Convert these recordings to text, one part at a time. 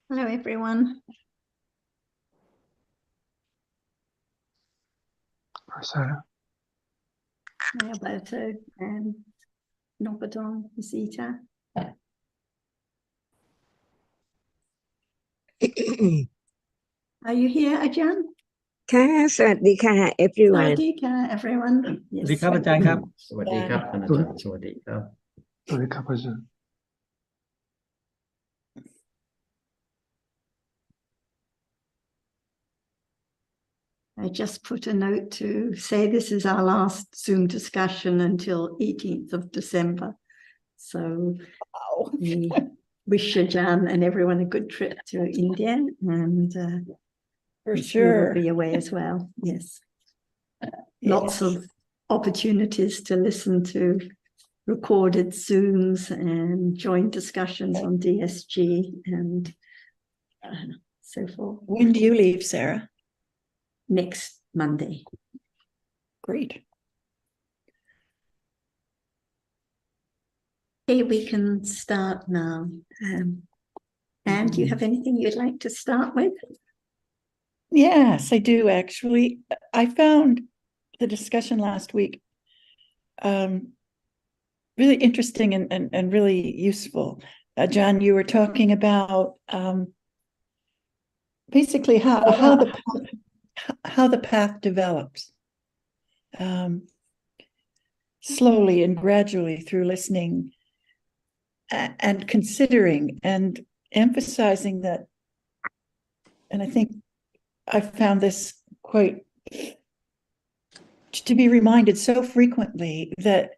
Hello, everyone. Sarah. Alberto and Nove, Zita. Are you here, Ajahn? ค่ะสวัสดีค่ะ everyone Sawadika, everyone. สวัสดีครับอาจารย์ครับ สวัสดีครับท่านอาจารย์สวัสดีครับ สวัสดีครับอาจารย์ I just put a note to say this is our last Zoom discussion until 18th of December. So we wish Ajahn and everyone a good trip to India, and For you sure. will be away as well. Yes. Yes. Lots of opportunities to listen to recorded Zooms and joint discussions on DSG and so forth. When do you leave, Sarah? Next Monday. Great. Okay, we can start now. And do you have anything you'd like to start with? Yes, I do actually. I found the discussion last week really interesting and really useful. John, you were talking about basically how the path develops slowly and gradually through listening and considering and emphasizing that. And I think I found this quite to be reminded so frequently that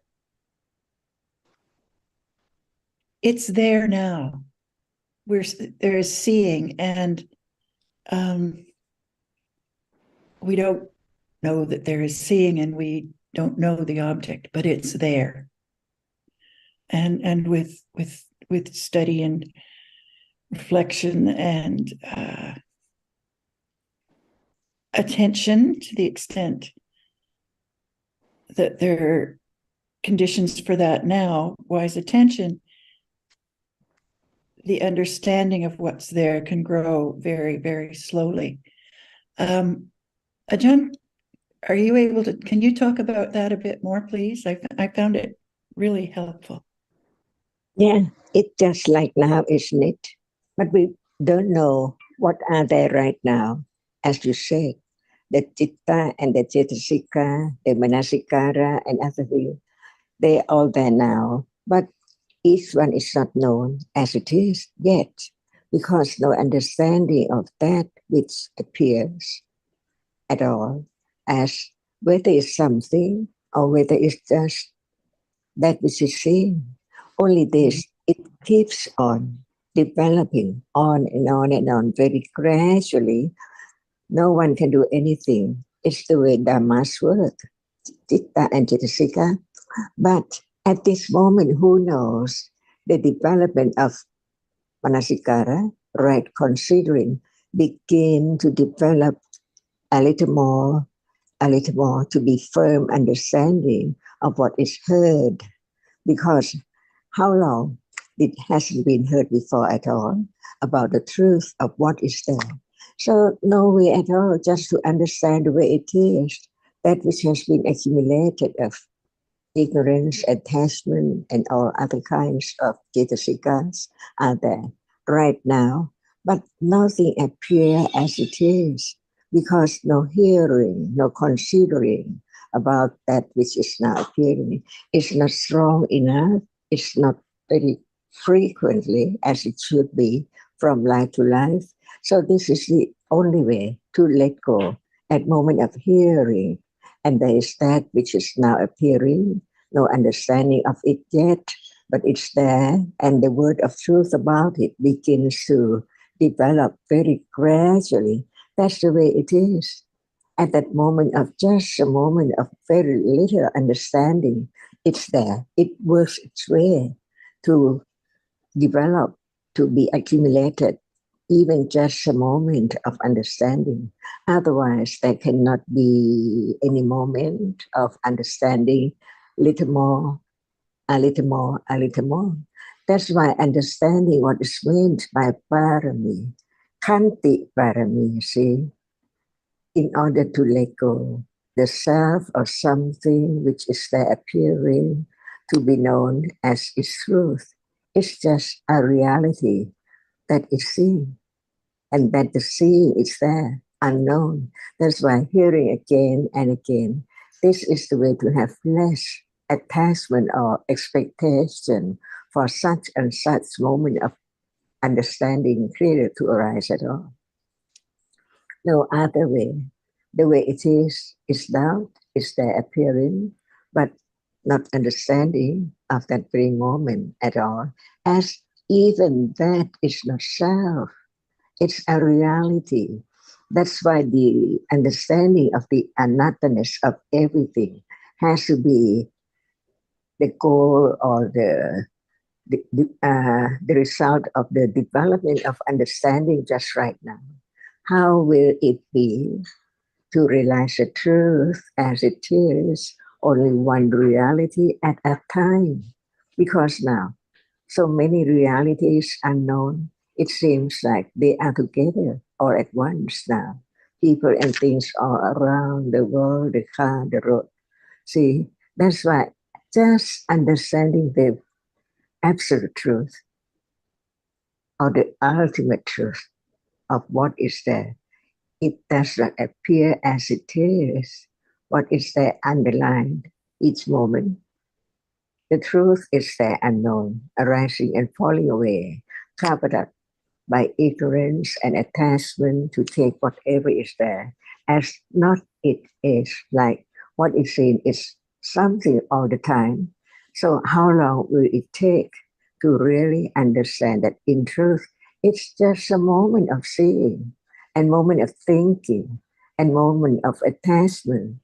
it's there now. There is seeing, and we don't know that there is seeing, and we don't know the object, but it's there. And with study and reflection and attention, to the extent that there are conditions for that now, wise attention, the understanding of what's there can grow very, very slowly. Ajahn, are you able to, can you talk about that a bit more, please? I found it really helpful. yeah it's just like now, isn't it? But we don't know what are there right now. As you said, the citta and the cetasika, the manasikara and other things, they're all there now, but each one is not known as it is yet, because no understanding of that which appears at all, as whether it's something or whether it's just that which is seen. Only this, it keeps on developing on and on and on very gradually. No one can do anything. It's the way Dhammas work, Citta and Cetasika. But at this moment, who knows the development of Manasikara, right considering, begin to develop a little more to be firm understanding of what is heard. Because how long it hasn't been heard before at all about the truth of what is there. So no way at all just to understand the way it is, that which has been accumulated of ignorance, attachment, and all other kinds of cetasikas are there right now, but nothing appears as it is, because no hearing, no considering about that which is now appearing is not strong enough. It's not very frequently as it should be from life to life. So this is the only way to let go at moment of hearing. And there is that which is now appearing, no understanding of it yet, but it's there, and the word of truth about it begins to develop very gradually. That's the way it is. At that moment of just a moment of very little understanding, it's there. It works its way to develop, to be accumulated, even just a moment of understanding. Otherwise, there cannot be any moment of understanding, little more, a little more, a little more. That's why understanding what is meant by parami, kanti parami, see, in order to let go the self or something which is there appearing to be known as its truth. It's just a reality that is seen, and that the seeing is there, unknown. That's why hearing again and again, this is the way to have less attachment or expectation for such and such moment of understanding clearly to arise at all. No other way. The way it is doubt, is there appearing, but not understanding of that very moment at all, as even that is not self. It's a reality. That's why the understanding of the anatterness of everything has to be the goal or the result of the development of understanding just right now. How will it be to realize the truth as it is, only one reality at a time? Because now, so many realities unknown, it seems like they are together all at once now. People and things all around the world, the car, the road. See, that's why just understanding the absolute truth or the ultimate truth of what is there, it does not appear as it is. What is there underlined each moment? The truth is there unknown, arising and falling away, covered up by ignorance and attachment to take whatever is there as not it is, like what is seen is something all the time. So how long will it take to really understand that in truth, it's just a moment of seeing and moment of thinking and moment of attachment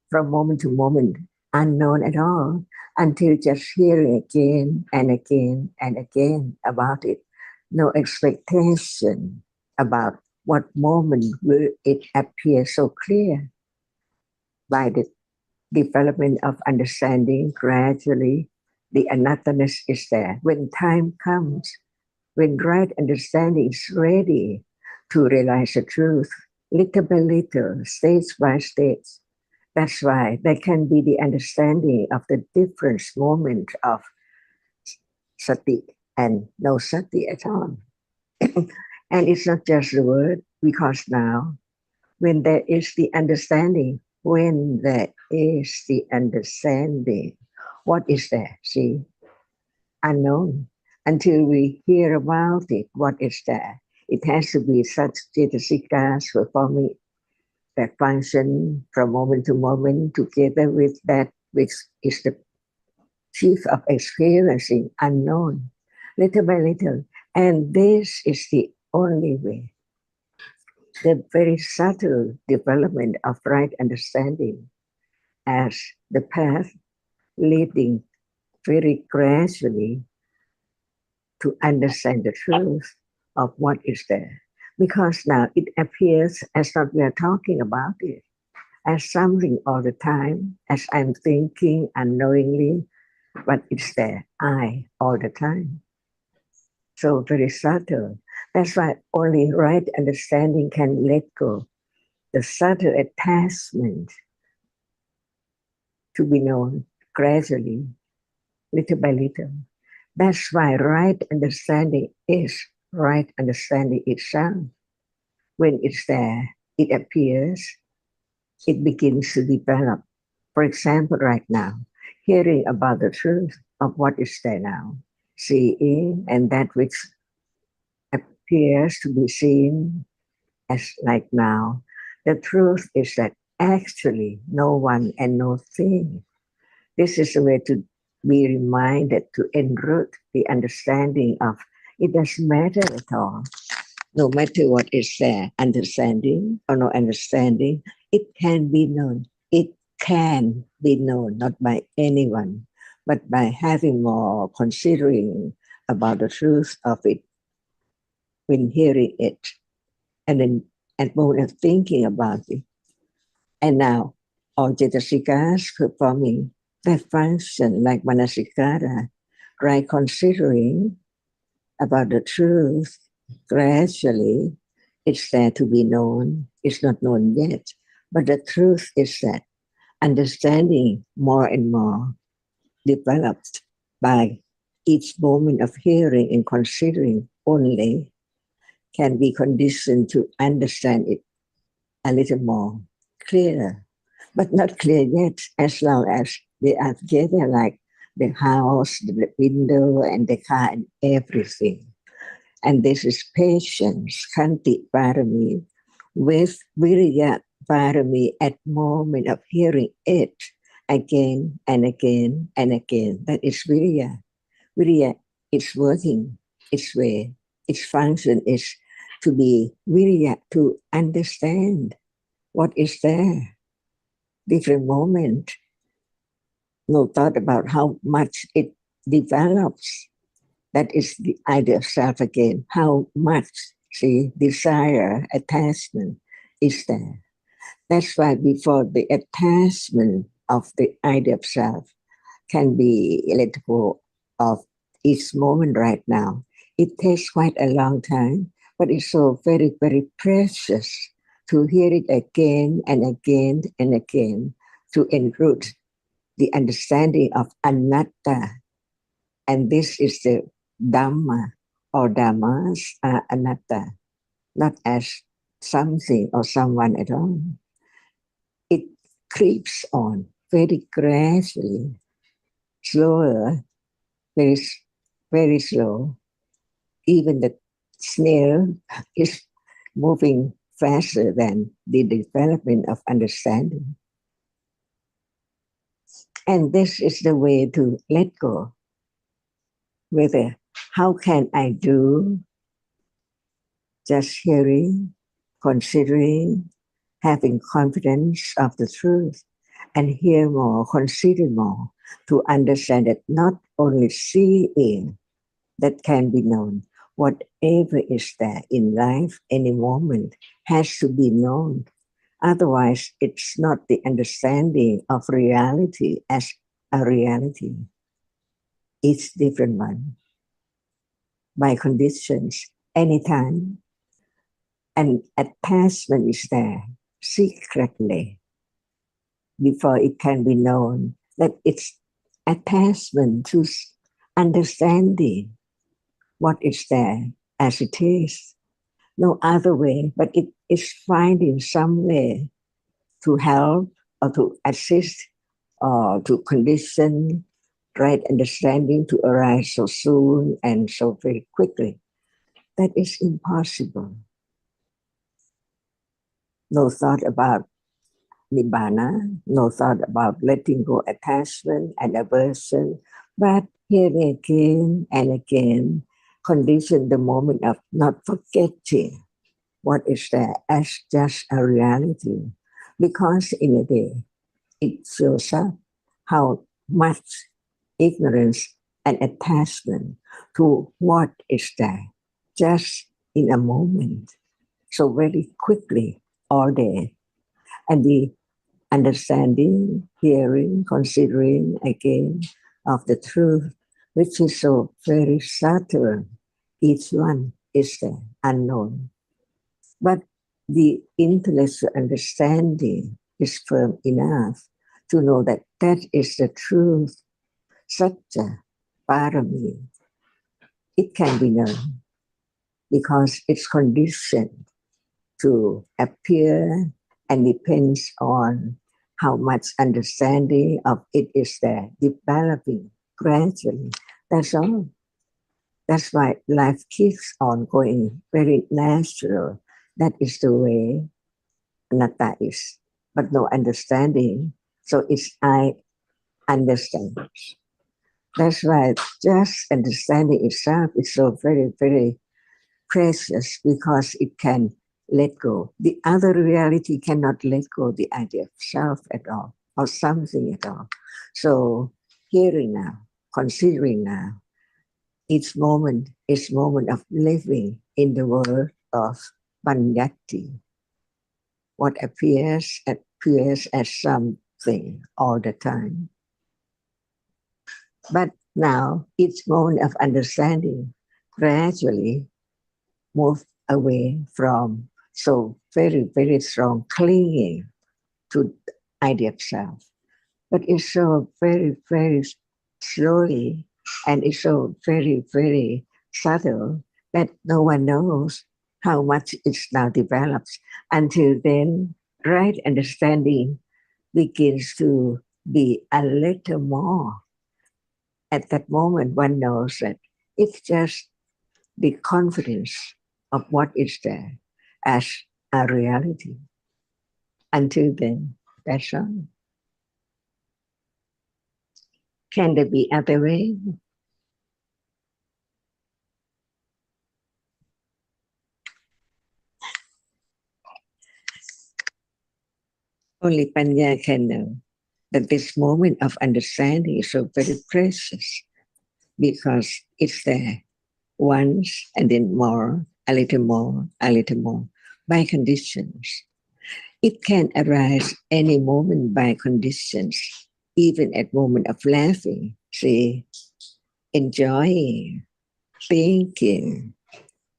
from moment to moment, unknown at all, until just hearing again and again and again about it. No expectation about what moment will it appear so clear. By the development of understanding, gradually the anatterness is there. When time comes, when right understanding is ready to realize the truth, little by little, stage by stage, that's why there can be the understanding of the different moment of sati and no sati at all. And it's not just the word, because now, when there is the understanding, what is there? See, unknown. Until we hear about it, what is there? It has to be such cetasikas performing that function from moment to moment together with that which is the chief of experiencing unknown, little by little. And this is the only way. The very subtle development of right understanding as the path leading very gradually to understand the truth of what is there. Because now it appears as though we are talking about it as something all the time, as I'm thinking unknowingly, but it's there, I, all the time. So very subtle. That's why only right understanding can let go the subtle attachment to be known gradually, little by little. That's why right understanding is right understanding itself. When it's there, it appears, it begins to develop. For example, right now, hearing about the truth of what is there now, seeing, and that which appears to be seen as like now. The truth is that actually no one and no thing. This is a way to be reminded to enroot the understanding of it doesn't matter at all. No matter what is there, understanding or no understanding, it can be known. It can be known, not by anyone, but by having more considering about the truth of it when hearing it, and then at moment of thinking about it. And now, all Jetasikas performing that function like Manasikara right considering about the truth, gradually it's there to be known. It's not known yet, but the truth is that understanding more and more developed by each moment of hearing and considering only can be conditioned to understand it a little more clear, but not clear yet, as long as they are together, like the house, the window, and the car, and everything. And this is patience, Khanti Parami, with Viriya Parami at moment of hearing it again and again and again. That is Viriya. Viriya is working its way. Its function is to be Viriya, to understand what is there. Different moment. No thought about how much it develops. That is the idea of self again. How much, see, desire, attachment is there. That's why before the attachment of the idea of self can be let go of each moment right now, it takes quite a long time, but it's so very, very precious to hear it again and again and again to enroot the understanding of anatta. And this is the Dhamma or Dhammas are anatta, not as something or someone at all. It creeps on very gradually, slower, very, very slow. Even the snail is moving faster than the development of understanding. And this is the way to let go. Whether how can I do just hearing, considering, having confidence of the truth, and hear more, consider more, to understand that not only seeing that can be known, whatever is there in life, any moment, has to be known. Otherwise, it's not the understanding of reality as a reality. It's different one. By conditions, anytime, and attachment is there secretly before it can be known that it's attachment to understanding what is there as it is. No other way, but it is finding some way to help or to assist or to condition right understanding to arise so soon and so very quickly. That is impossible. No thought about nibbana, no thought about letting go attachment and aversion, but hearing again and again, condition the moment of not forgetting what is there as just a reality. Because in a day, it shows up how much ignorance and attachment to what is there just in a moment. So very quickly, all day. And the understanding, hearing, considering again of the truth, which is so very subtle. Each one is there, unknown. But the intellectual understanding is firm enough to know that that is the truth, satya, parami. It can be known because it's conditioned to appear and depends on how much understanding of it is there, developing gradually. That's all. That's why life keeps on going very natural. That is the way anatta is. But no understanding, so it's I understand. That's why just understanding itself is so very, very precious because it can let go. The other reality cannot let go the idea of self at all or something at all. So hearing now, considering now, each moment is moment of living in the world of Banyati. What appears as something all the time. But Now, each moment of understanding gradually move away from so very, very strong clinging to the idea of self. But it's so very, very slowly and it's so very, very subtle that no one knows how much it's now develops. Until then, right understanding begins to be a little more. At that moment, one knows that it's just the confidence of what is there as a reality. Until then, that's all. Can there be other way? Only Panya can know that this moment of understanding is so very precious because it's there once and then more, a little more, a little more, by conditions. It can arise any moment by conditions, even at moment of laughing, see, enjoying, thinking,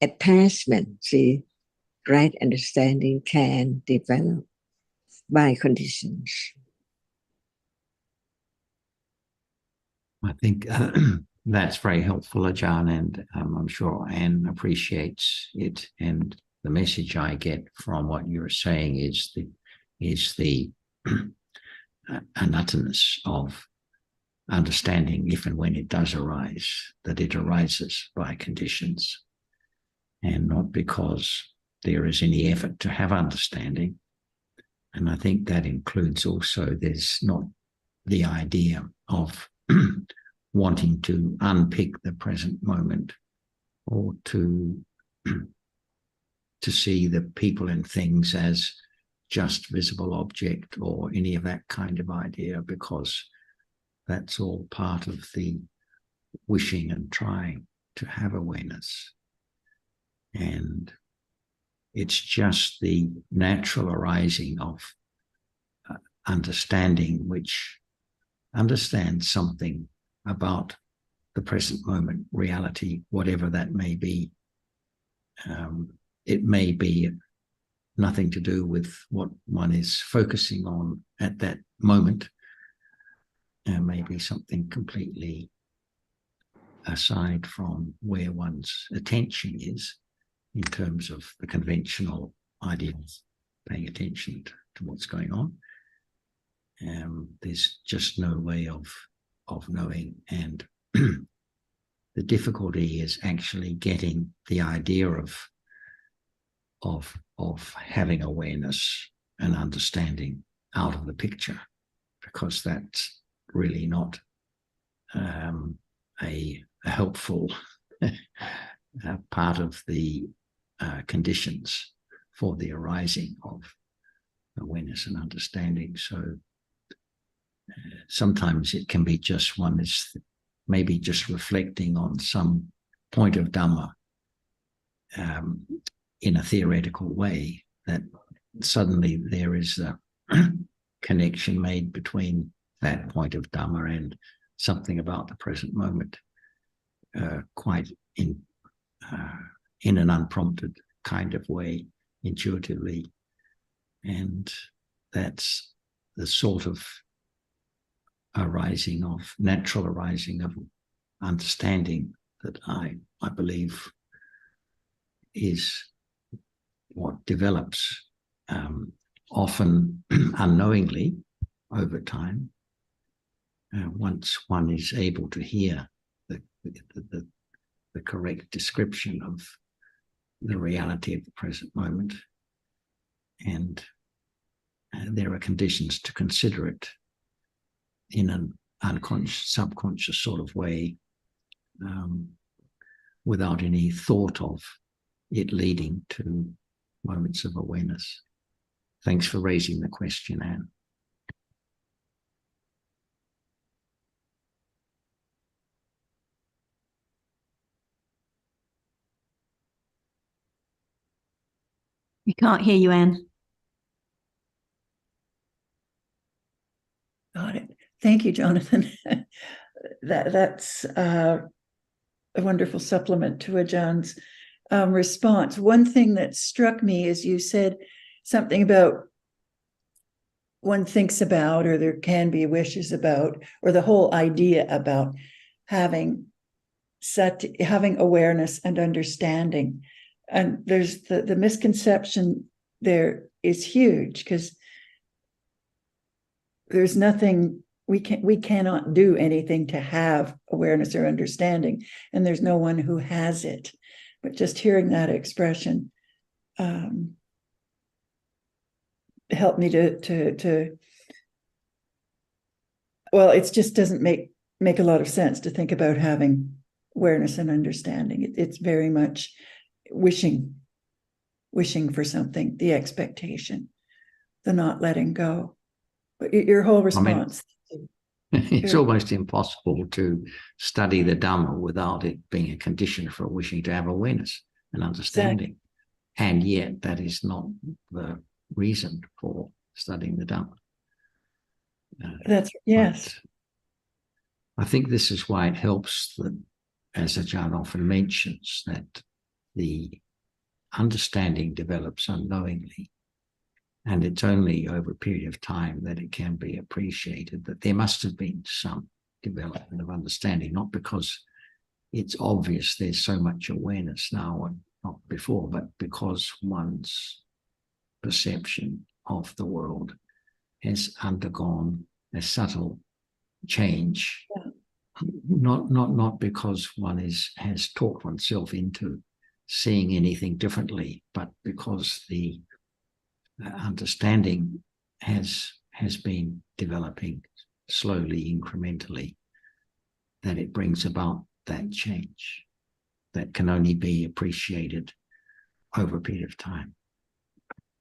attachment, see, right understanding can develop by conditions. I think that's very helpful, Ajahn, and I'm sure Anne appreciates it. And the message I get from what you're saying is the unutterness of understanding, if and when it does arise, that it arises by conditions, and not because there is any effort to have understanding. And I think that includes also there's not the idea of wanting to unpick the present moment or to see the people and things as just visible object or any of that kind of idea, because that's all part of the wishing and trying to have awareness. And it's just the natural arising of understanding, which understands something about the present moment, reality, whatever that may be. It may be nothing to do with what one is focusing on at that moment. Maybe something completely aside from where one's attention is in terms of the conventional ideas, paying attention to what's going on. There's just no way of knowing, and the difficulty is actually getting the idea of having awareness and understanding out of the picture, because that's really not a helpful part of the conditions for the arising of awareness and understanding. So sometimes it can be just one is maybe just reflecting on some point of Dhamma in a theoretical way, that suddenly there is a connection made between that point of Dhamma and something about the present moment, quite in an unprompted kind of way, intuitively. And that's the sort of natural arising of understanding that I believe is what develops often unknowingly over time, once one is able to hear the correct description of the reality of the present moment, and there are conditions to consider it in an unconscious, subconscious sort of way, without any thought of it leading to moments of awareness. Thanks for raising the question, Anne. We can't hear you, Anne. Got it. Thank you, Jonathan. that's a wonderful supplement to Ajahn's response. One thing that struck me is you said something about one thinks about, or there can be wishes about, or the whole idea about having awareness and understanding. And there's the misconception there is huge, because there's nothing, we cannot do anything to have awareness or understanding, and there's no one who has it. But just hearing that expression helped me to well, it just doesn't make a lot of sense to think about having awareness and understanding. It's very much wishing for something, the expectation, the not letting go. But your whole response. It's almost impossible to study the Dhamma without it being a condition for wishing to have awareness and understanding. Exactly. And yet that is not the reason for studying the Dhamma. That's, yes. I think this is why it helps that, as Ajahn often mentions, that the understanding develops unknowingly. And it's only over a period of time that it can be appreciated that there must have been some development of understanding, not because it's obvious there's so much awareness now and not before, but because one's perception of the world has undergone a subtle change, not because one has talked oneself into seeing anything differently, but because the understanding has been developing slowly, incrementally, that it brings about that change that can only be appreciated over a period of time.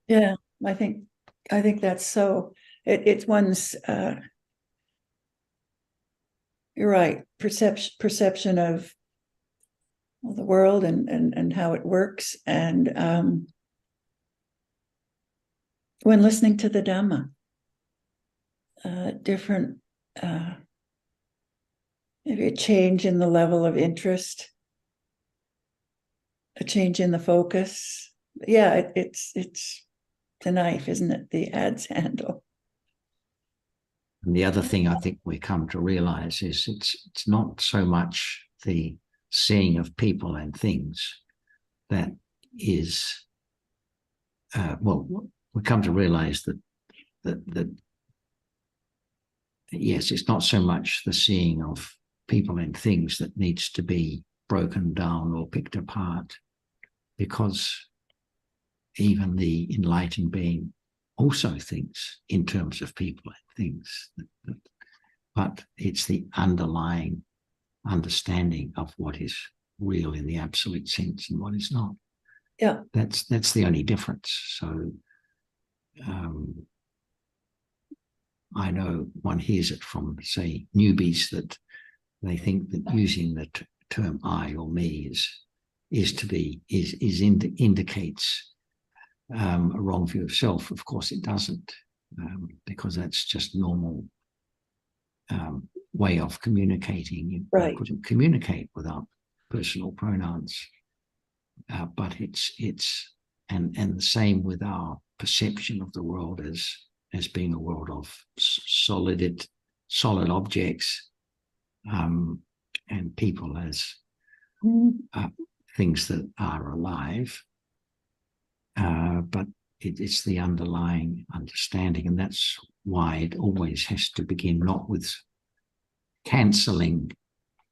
Yeah, I think that's so. It's one's. You're right. Perception of the world and how it works, and when listening to the Dhamma, different, maybe a change in the level of interest, a change in the focus. Yeah, it's the knife, isn't it? The adze handle. And the other thing I think we come to realize is it's not so much the seeing of people and things that is, we come to realize that yes, it's not so much the seeing of people and things that needs to be broken down or picked apart, because even the enlightened being also thinks in terms of people and things, but it's the underlying understanding of what is real in the absolute sense and what is not. Yeah, that's the only difference. So I know one hears it from, say, newbies, that they think that using the term I or me indicates a wrong view of self. Of course it doesn't, because that's just normal way of communicating. Right. You couldn't communicate without personal pronouns, but it's and the same with our perception of the world as being a world of solid objects, and people as things that are alive. But it's the underlying understanding, and that's why it always has to begin not with cancelling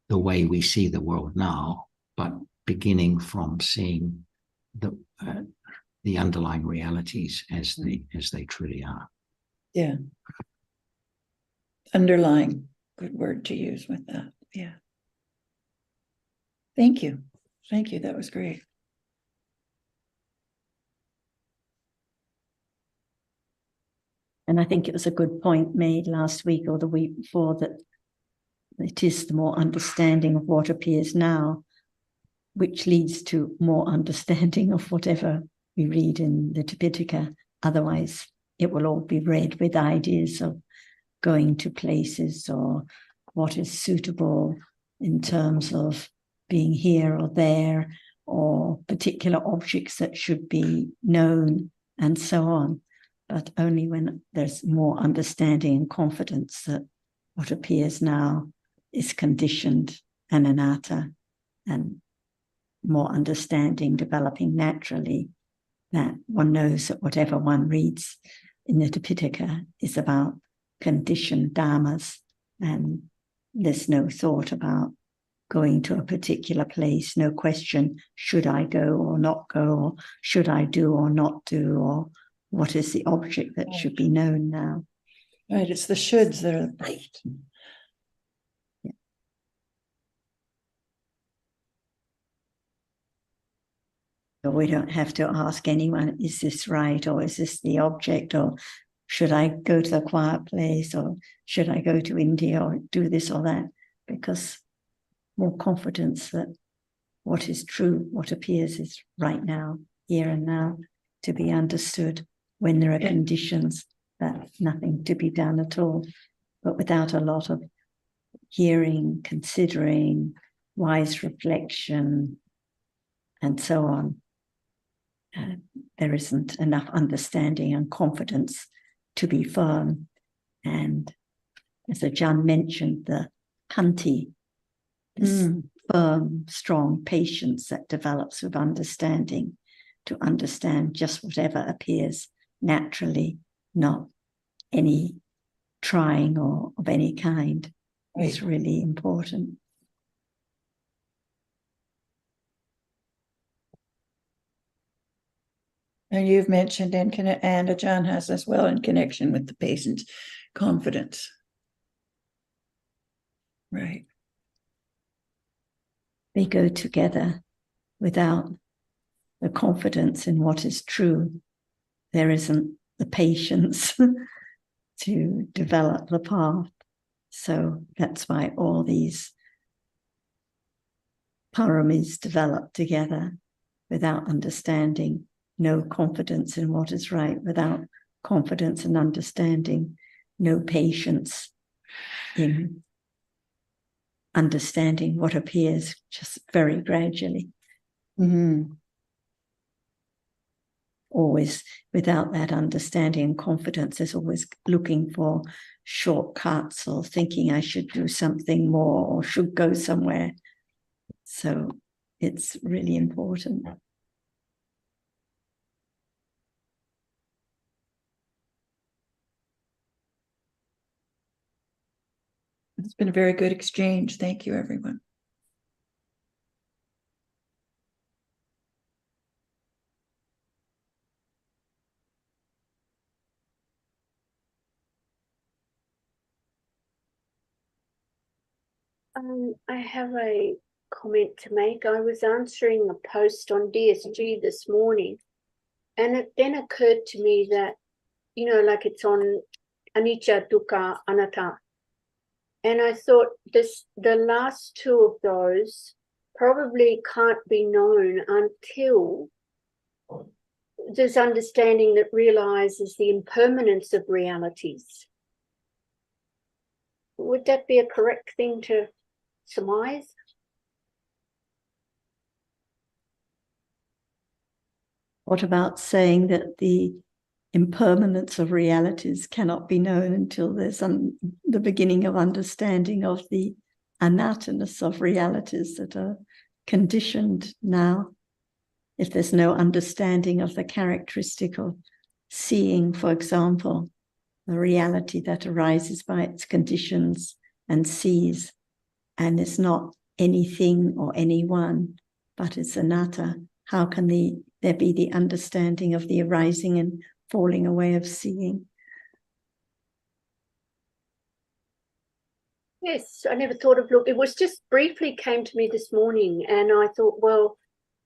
the way we see the world now, but beginning from seeing the underlying realities as they truly are. Yeah. Underlying, good word to use with that. Yeah. Thank you. That was great. And I think it was a good point made last week or the week before, that it is the more understanding of what appears now, which leads to more understanding of whatever we read in the Tipitaka. Otherwise, it will all be read with ideas of going to places or what is suitable in terms of being here or there, or particular objects that should be known, and so on. But only when there's more understanding and confidence that what appears now is conditioned and anatta, and more understanding developing naturally, that one knows that whatever one reads in the Tipitaka is about conditioned dharmas, and there's no thought about going to a particular place, no question, should I go or not go, or should I do or not do, or what is the object that should be known now. Right, it's the shoulds that are right. Yeah. So we don't have to ask anyone, is this right, or is this the object, or should I go to the quiet place, or should I go to India, or do this or that, because more confidence that what is true, what appears is right now, here and now, to be understood when there are conditions, that nothing to be done at all, but without a lot of hearing, considering, wise reflection, and so on. There isn't enough understanding and confidence to be firm. And as Ajahn mentioned, the kanti, this firm, strong patience that develops with understanding, to understand just whatever appears naturally, not any trying or of any kind, is really important. And you've mentioned, and Ajahn has as well, in connection with the patient's confidence. Right. They go together. Without the confidence in what is true, there isn't the patience to develop the path. So that's why all these paramis develop together. Without understanding, no confidence in what is right. Without confidence and understanding, no patience in understanding what appears just very gradually. Mm-hmm. Always without that understanding and confidence, is always looking for shortcuts or thinking I should do something more or should go somewhere. So it's really important. It's been a very good exchange. Thank you, everyone. I have a comment to make. I was answering a post on DSG this morning, and it then occurred to me that, like it's on anicca, dukkha, anatta. And I thought the last two of those probably can't be known until there's understanding that realizes the impermanence of realities. Would that be a correct thing to surmise? What about saying that the impermanence of realities cannot be known until there's the beginning of understanding of the anatta-ness of realities that are conditioned now? If there's no understanding of the characteristic of seeing, for example, the reality that arises by its conditions and sees, and is not anything or anyone, but it's anatta, how can there be the understanding of the arising and falling away of seeing? Yes, I never thought of it was just briefly came to me this morning, and I thought, well,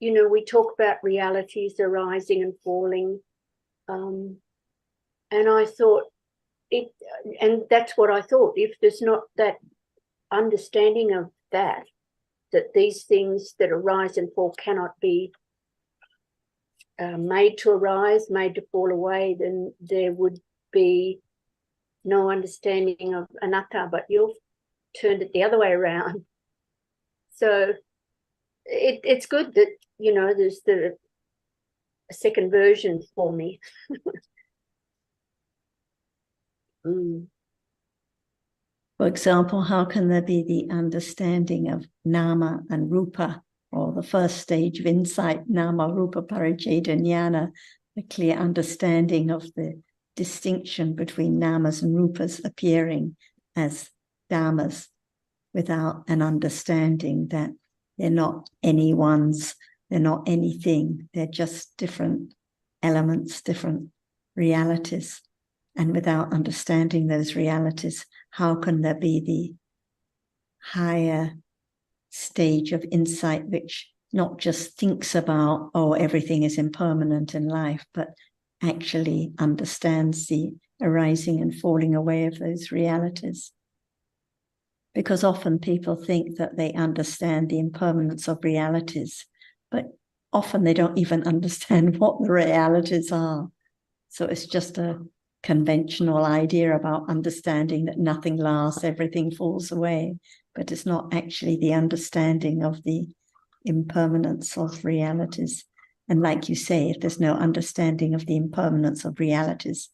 we talk about realities arising and falling, and I thought and that's what I thought. If there's not that understanding of that these things that arise and fall cannot be made to arise, made to fall away, then there would be no understanding of anatta. But you've turned it the other way around. So it's good that, you know, there's a second version for me. For example, how can there be the understanding of nama and rupa, or the first stage of insight, nama rupa pariccheda jnana, the clear understanding of the distinction between namas and rupas appearing as dhammas, without an understanding that they're not anyone's, they're not anything, they're just different elements, different realities. And without understanding those realities, how can there be the higher stage of insight which not just thinks about, oh, everything is impermanent in life, but actually understands the arising and falling away of those realities? Because often people think that they understand the impermanence of realities, but often they don't even understand what the realities are. So it's just a conventional idea about understanding that nothing lasts, everything falls away, but it's not actually the understanding of the impermanence of realities. And like you say, if there's no understanding of the impermanence of realities,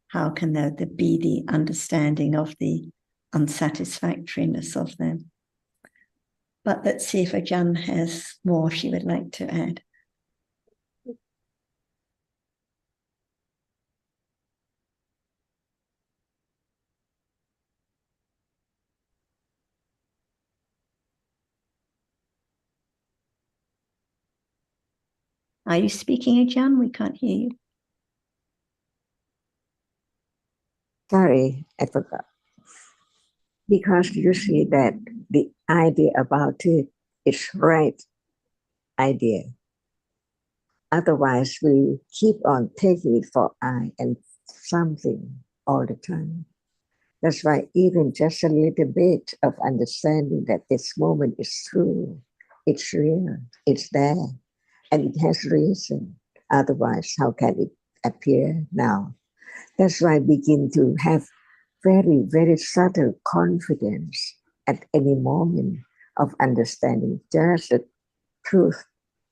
how can there be the understanding of the unsatisfactoriness of them? But let's see if Ajahn has more she would like to add. Are you speaking, Ajahn? We can't hear you. Sorry, I forgot. Because you see that the idea about it is right idea. Otherwise, we keep on taking it for I and something all the time. That's why even just a little bit of understanding that this moment is true, it's real, it's there, and it has reason. Otherwise, how can it appear now? That's why I begin to have very, very subtle confidence at any moment of understanding just the truth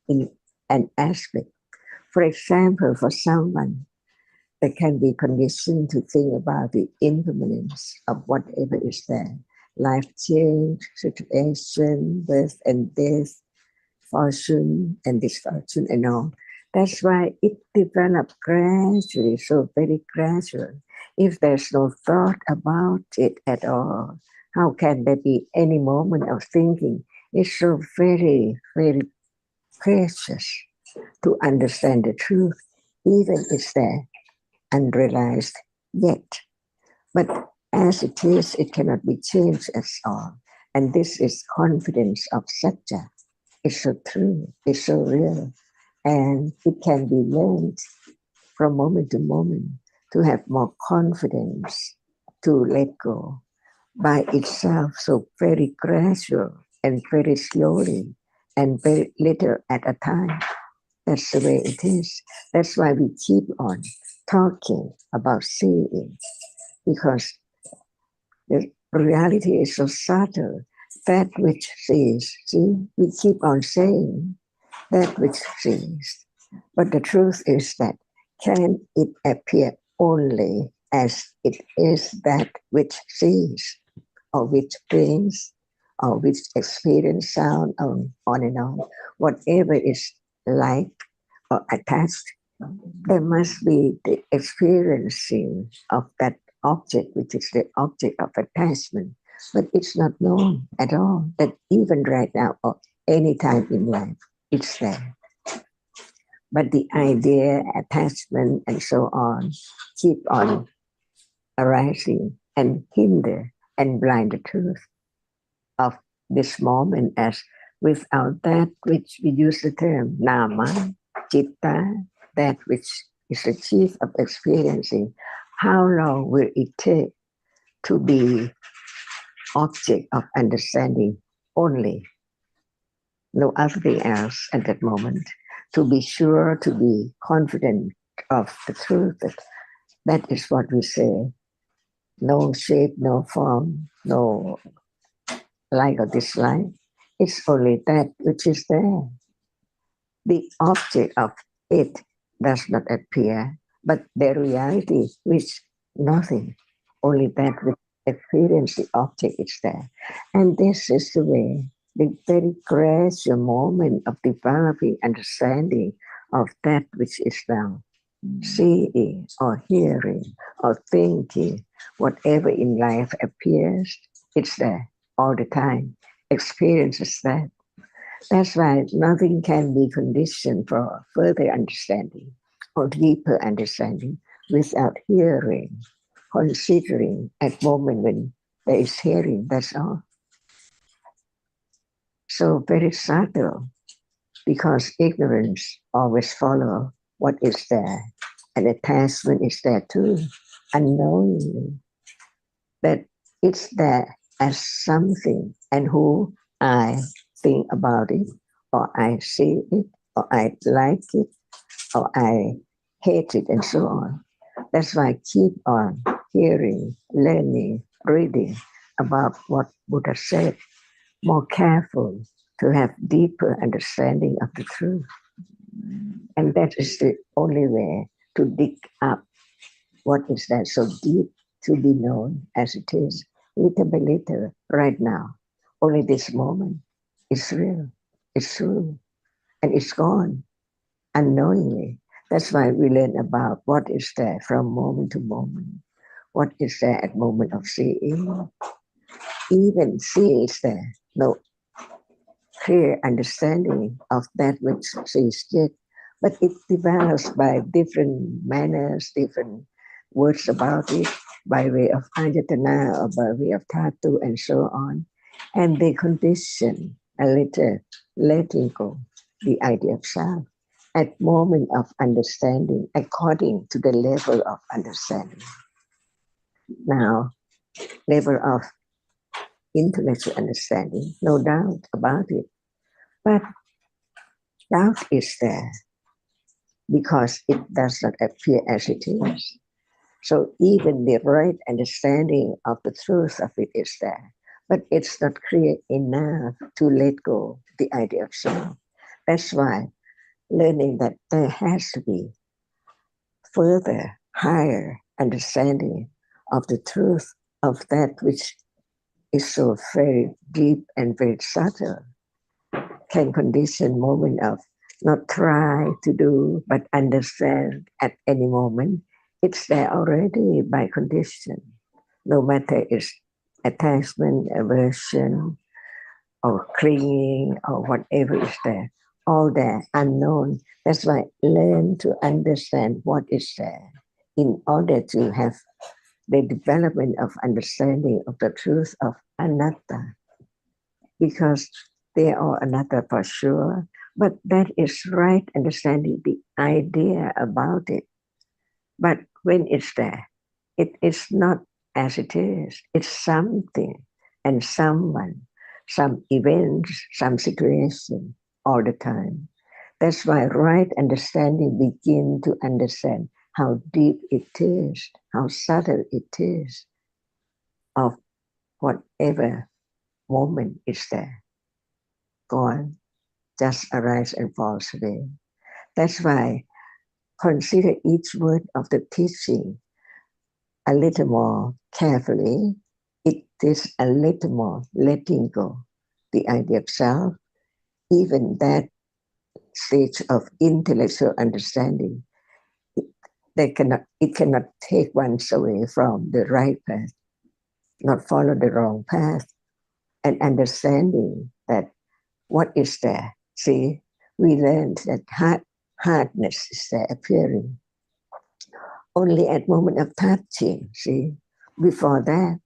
in an aspect. For example, for someone that can be conditioned to think about the impermanence of whatever is there, life change, situation, birth and death, fortune and misfortune and all. That's why it develops gradually, so very gradual. If there's no thought about it at all, how can there be any moment of thinking? It's so very, very precious to understand the truth, even it's there, unrealized yet. But as it is, it cannot be changed at all. And this is confidence of Satya. It's so true, it's so real. And it can be learned from moment to moment to have more confidence, to let go by itself, so very gradual and very slowly and very little at a time. That's the way it is. That's why we keep on talking about seeing, because the reality is so subtle. That which sees, see, we keep on saying that which sees. But the truth is that can it appear only as it is that which sees, or which brings, or which experience sound, on and on. Whatever is like or attached, there must be the experiencing of that object, which is the object of attachment. But it's not known at all that even right now or any time in life, it's there. But the idea, attachment, and so on keep on arising and hinder and blind the truth of this moment, as without that which we use the term nama, citta, that which is the chief of experiencing, how long will it take to be object of understanding only, no other thing else at that moment, to be sure, to be confident of the truth that is what we say, no shape, no form, no like or dislike. It's only that which is there. The object of it does not appear, but the reality which nothing, only that which experience the object is there. And this is the way, the very gradual moment of developing understanding of that which is now seeing or hearing or thinking, whatever in life appears, it's there all the time. Experience is that. That's why nothing can be conditioned for further understanding or deeper understanding without hearing, considering at moment when there is hearing, that's all. So very subtle, because ignorance always follows what is there, and attachment is there too, unknowingly, that it's there as something, and who I think about it, or I see it, or I like it, or I hate it, and so on. That's why I keep on hearing, learning, reading about what Buddha said, more careful to have deeper understanding of the truth. And that is the only way to dig up what is that so deep to be known as it is, little by little, right now. Only this moment. It's real, it's true, and it's gone unknowingly. That's why we learn about what is there from moment to moment. What is there at moment of seeing? Even seeing is there. No clear understanding of that which sees yet, but it develops by different manners, different words about it, by way of ayatana or by way of tattoo and so on. And they condition a little letting go the idea of self at moment of understanding according to the level of understanding. Now, level of intellectual understanding, no doubt about it. But doubt is there because it does not appear as it is. So even the right understanding of the truth of it is there, but it's not clear enough to let go the idea of self. That's why learning that there has to be further, higher understanding of the truth of that which is so very deep and very subtle can condition moment of not try to do, but understand at any moment. It's there already by condition. No matter it's attachment, aversion, or clinging, or whatever is there. All there, unknown. That's why learn to understand what is there in order to have the development of understanding of the truth of anatta. Because they are anatta for sure, but that is right understanding the idea about it. But when it's there, it is not as it is. It's something and someone, some events, some situation all the time. That's why right understanding begin to understand how deep it is, how subtle it is of whatever moment is there. Gone, just arise and falls away. That's why consider each word of the teaching a little more carefully. It is a little more letting go the idea of self, even that stage of intellectual understanding. It cannot take one away from the right path, not follow the wrong path, and understanding that what is there. See, we learned that hardness is there appearing only at moment of touching. See, before that,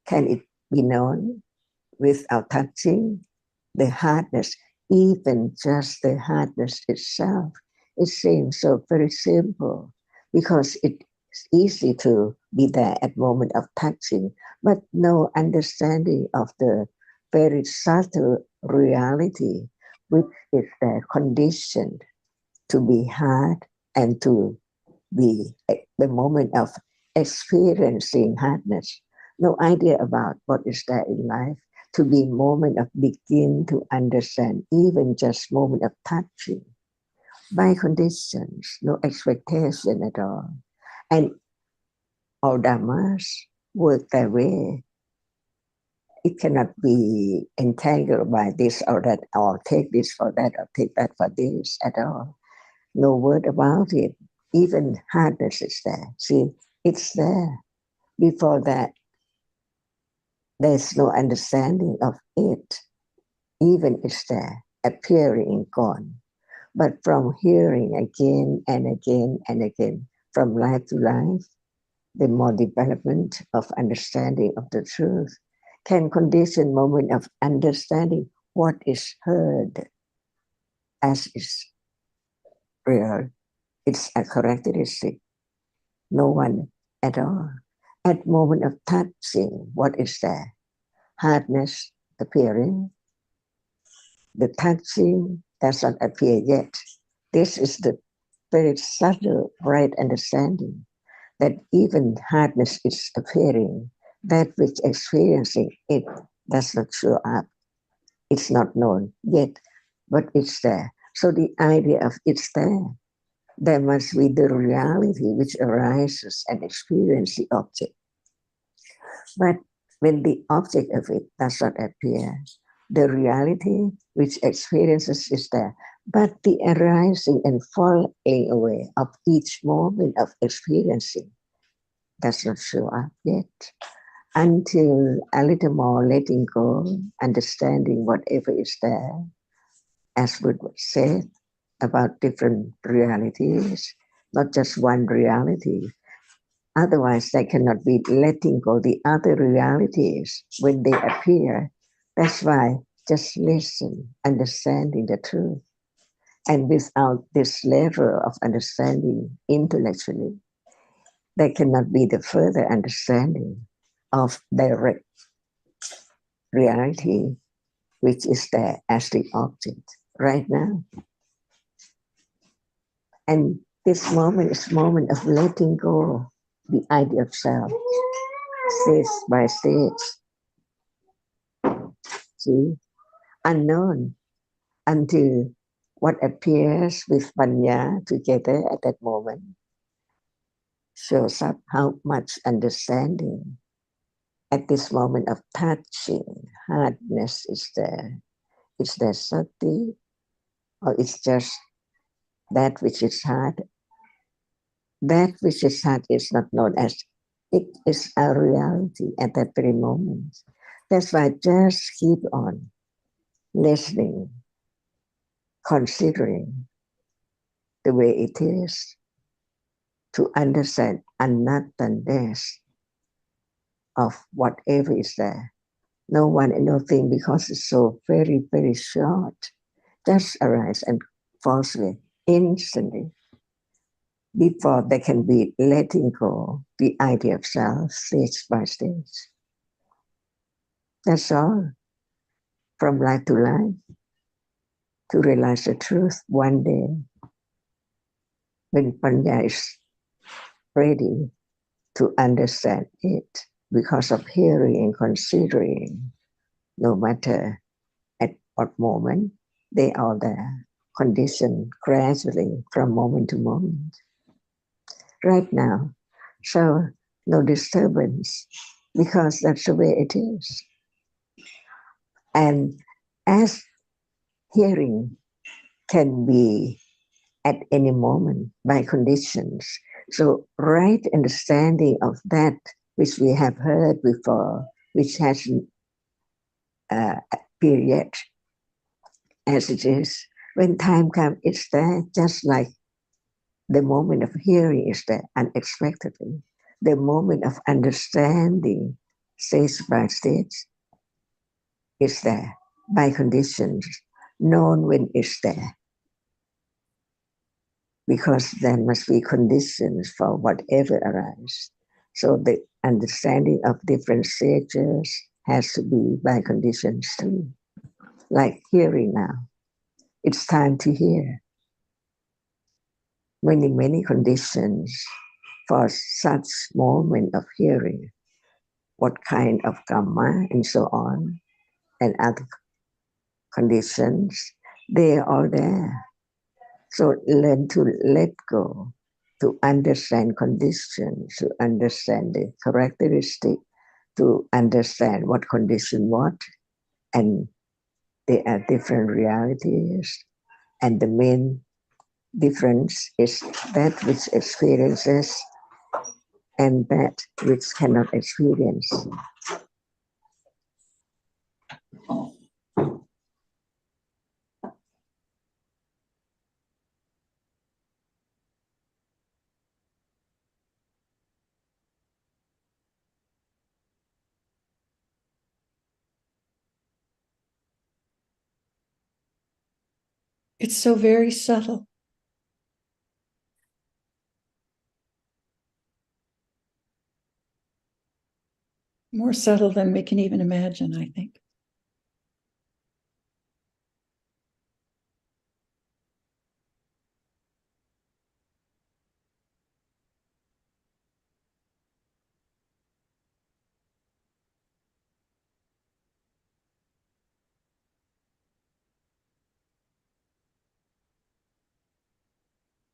can it be known without touching? The hardness, even just the hardness itself, it seems so very simple because it's easy to be there at moment of touching, but no understanding of the very subtle reality which is there conditioned to be hard and to be the moment of experiencing hardness. no idea about what is there in life, to be moment of begin to understand, even just moment of touching, by conditions, no expectation at all. And all dhammas work that way. It cannot be entangled by this or that, or take this for that, or take that for this at all. No word about it. Even hardness is there. See, it's there. Before that, there's no understanding of it. Even it's there, appearing and gone. But from hearing again and again and again, from life to life, the more development of understanding of the truth can condition moment of understanding what is heard as is real. It's a characteristic. No one at all. At moment of touching, what is there? Hardness appearing. The touching does not appear yet. This is the very subtle right understanding that even hardness is appearing. That which experiencing it does not show up. It's not known yet, but it's there. So the idea of it's there must be the reality which arises and experiences the object. But when the object of it does not appear, the reality which experiences is there. But the arising and falling away of each moment of experiencing does not show up yet. Until a little more letting go, understanding whatever is there, as Buddha said about different realities, not just one reality. Otherwise, they cannot be letting go the other realities when they appear. That's why just listen, understanding the truth. And without this level of understanding intellectually, there cannot be the further understanding of direct reality, which is there as the object right now. And this moment is moment of letting go the idea of self, stage by stage. See, unknown until what appears with panya together at that moment shows up how much understanding. At this moment of touching, hardness is there. Is there sati, or it's just that which is hard? That which is hard is not known as it is a reality at that very moment. That's why just keep on listening, considering the way it is to understand unnothingness of whatever is there. No one and no thing, because it's so very, very short, just arise and falls away instantly. Before they can be letting go the idea of self stage by stage. That's all. From life to realize the truth one day, when panya is ready to understand it, because of hearing and considering, no matter at what moment, they are there, conditioned gradually from moment to moment. Right now, so no disturbance, because that's the way it is. And as hearing can be at any moment by conditions, so right understanding of that which we have heard before, which hasn't appeared yet, as it is, when time comes, it's there, just like the moment of hearing is there unexpectedly. The moment of understanding, stage by stage, is there by conditions, known when it's there. Because there must be conditions for whatever arises. So the understanding of different stages has to be by conditions too. Like hearing now, it's time to hear. Many conditions for such moment of hearing. what kind of karma and so on, and other conditions, they are all there. So learn to let go, to understand conditions, to understand the characteristic, to understand what condition what, and they are different realities. And the main difference is that which experiences and that which cannot experience. It's so very subtle. More subtle than we can even imagine, I think.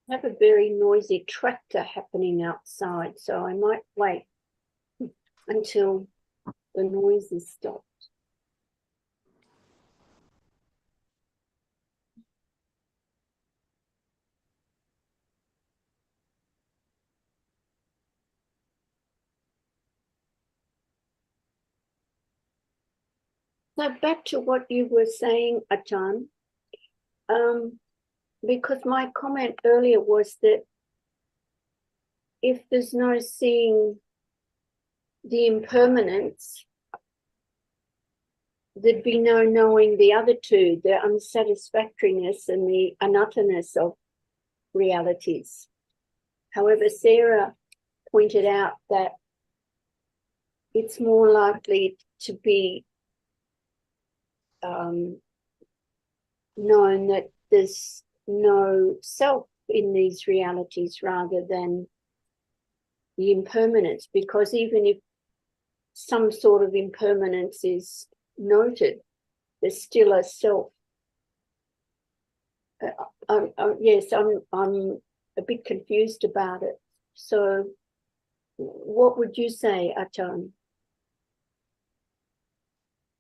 I have a very noisy tractor happening outside, so I might wait until the noise is stopped. So back to what you were saying, Ajahn, because my comment earlier was that if there's no seeing the impermanence, there'd be no knowing the other two, the unsatisfactoriness and the anatta-ness of realities. However, Sarah pointed out that it's more likely to be known that there's no self in these realities rather than the impermanence, because even if some sort of impermanence is noted, there's still a self. Yes, I'm a bit confused about it. So what would you say, Ajahn?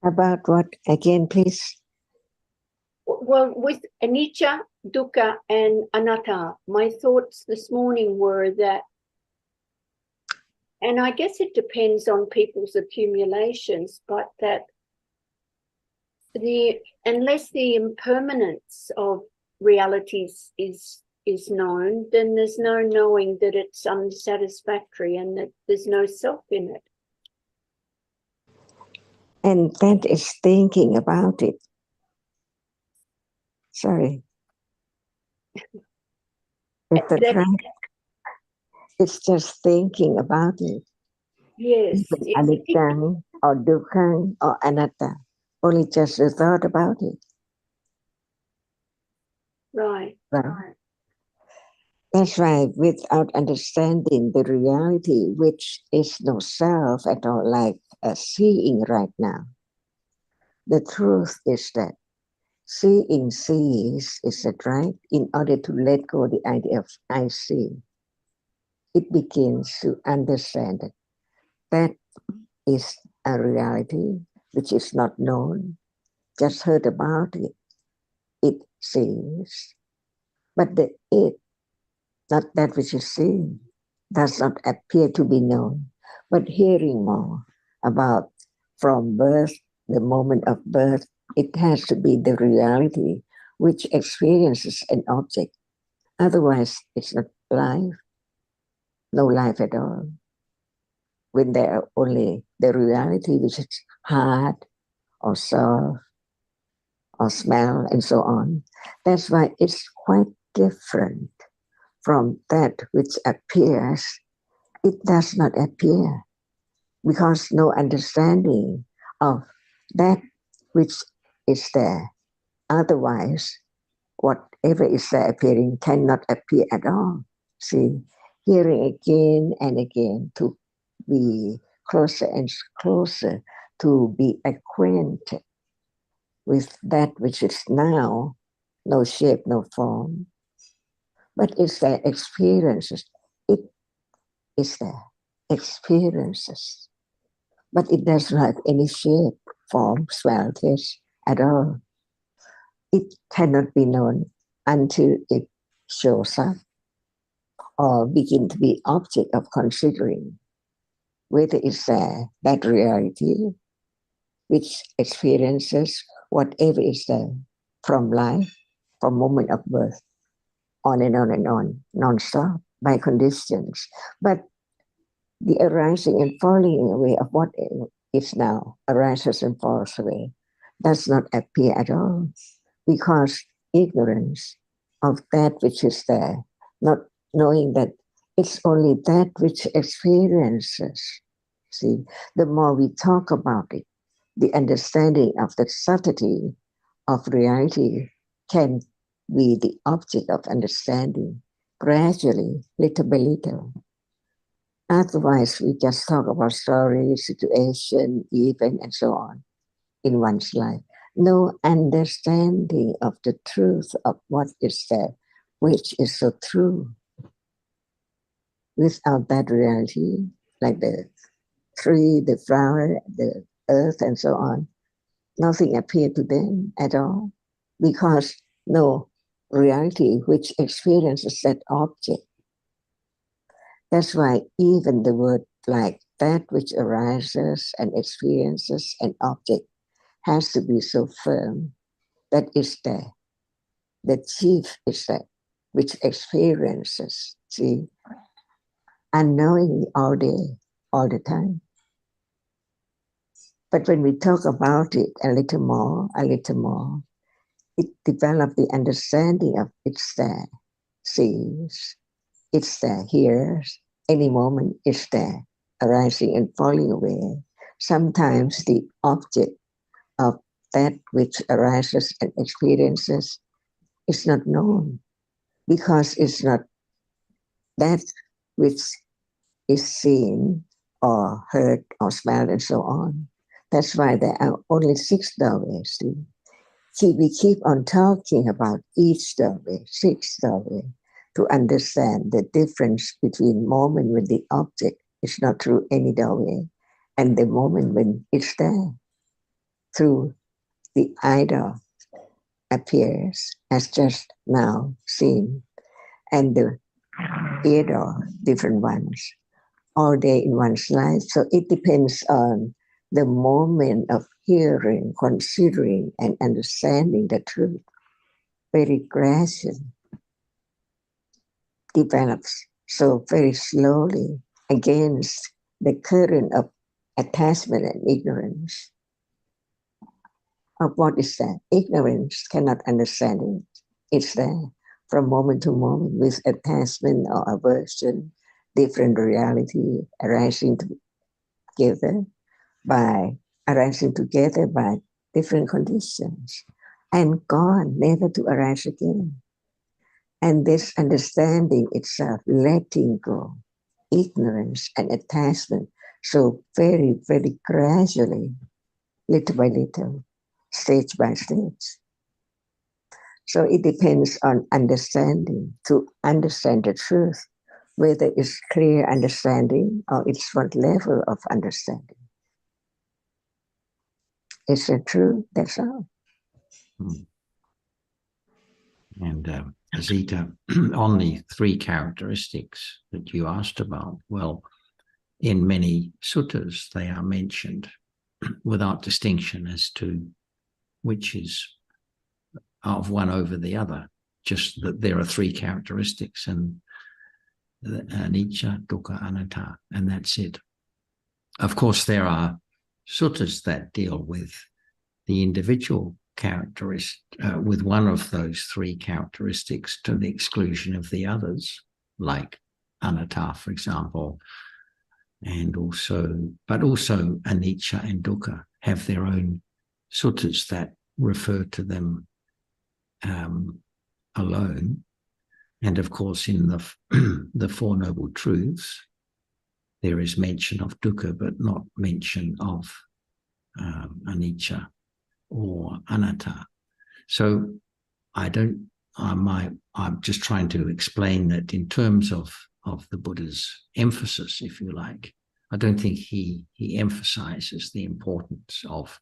About what again, please? Well, with anicca, dukkha, and anatta, my thoughts this morning were that, and I guess it depends on people's accumulations, but that unless the impermanence of realities is known, then there's no knowing that it's unsatisfactory and that there's no self in it. And that is thinking about it. Sorry. It's just thinking about it. Yes. Even anicca or dukkha or anatta. Only just a thought about it. Right. That's right. Without understanding the reality, which is no self at all, like seeing right now. The truth is that seeing sees, is that right? In order to let go the idea of I see, it begins to understand that that is a reality which is not known, just heard about it. It sees, but the it, not that which is seen, does not appear to be known. But hearing more about from birth, the moment of birth, it has to be the reality which experiences an object. Otherwise, it's not life, no life at all. When there are only the reality which is hard or soft or smell and so on. That's why it's quite different from that which appears. It does not appear because no understanding of that which is there. Otherwise, whatever is there appearing cannot appear at all. See, hearing again and again to be closer and closer to be acquainted with that which is now no shape, no form, but it's their experiences. It is their experiences, but it does not have any shape, form, smell, taste at all. It cannot be known until it shows up or begin to be object of considering whether it's there, that reality which experiences whatever is there from life, from moment of birth, on and on and on, non-stop, by conditions. But the arising and falling away of what is now arises and falls away does not appear at all, because ignorance of that which is there, not knowing that it's only that which experiences. See, the more we talk about it, the understanding of the subtlety of reality can be the object of understanding gradually, little by little. Otherwise, we just talk about story, situation, event, and so on in one's life. No understanding of the truth of what is there, which is so true. Without that reality, like the tree, the flower, the earth, and so on, nothing appeared to them at all, because no reality which experiences that object. That's why even the word like that which arises and experiences an object has to be so firm that it's there. The chief is that which experiences, see, unknowingly all day, all the time. But when we talk about it a little more, it develops the understanding of it's there, sees, it's there, hears, any moment it's there, arising and falling away. Sometimes the object of that which arises and experiences is not known, because it's not that which is seen or heard or smelled and so on. That's why there are only 6 doorways. See, we keep on talking about each doorway, 6 doorways, to understand the difference between moment when the object is not through any doorway and the moment when it's there through the idol appears as just now seen, and the idol, different ones, all day in one's life. So it depends on the moment of hearing, considering, and understanding the truth. Very gradually develops, so very slowly, against the current of attachment and ignorance. Of what is that? Ignorance cannot understand it. It's there from moment to moment with attachment or aversion, different reality arising together by different conditions and gone, never to arise again. And this understanding itself, letting go, ignorance and attachment, so very, very gradually, little by little, stage by stage. So it depends on understanding, to understand the truth, whether it's clear understanding or it's what level of understanding. Is it true? That's all. And Zita, on the 3 characteristics that you asked about, well, in many suttas they are mentioned without distinction as to which is of one over the other, just that there are 3 characteristics, and anicca, dukkha, anatta, and that's it. Of course, there are suttas that deal with the individual characteristic, with one of those 3 characteristics to the exclusion of the others, like anatta, for example, and also anicca and dukkha have their own suttas that refer to them alone. And of course, in the 4 Noble Truths, there is mention of dukkha, but not mention of anicca or anatta. So I'm just trying to explain that in terms of the Buddha's emphasis, if you like, I don't think he emphasizes the importance of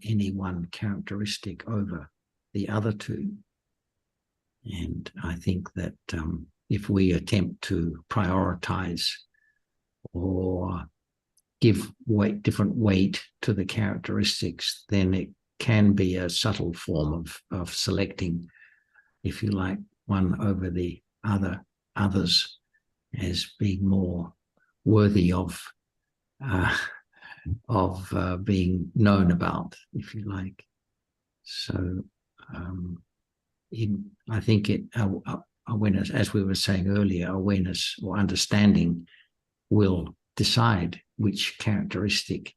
any one characteristic over the other two. And I think that if we attempt to prioritize or give different weight to the characteristics, then it can be a subtle form of selecting, if you like, one over the others as being more worthy of being known about, if you like. So I think awareness, as we were saying earlier, awareness or understanding will decide which characteristic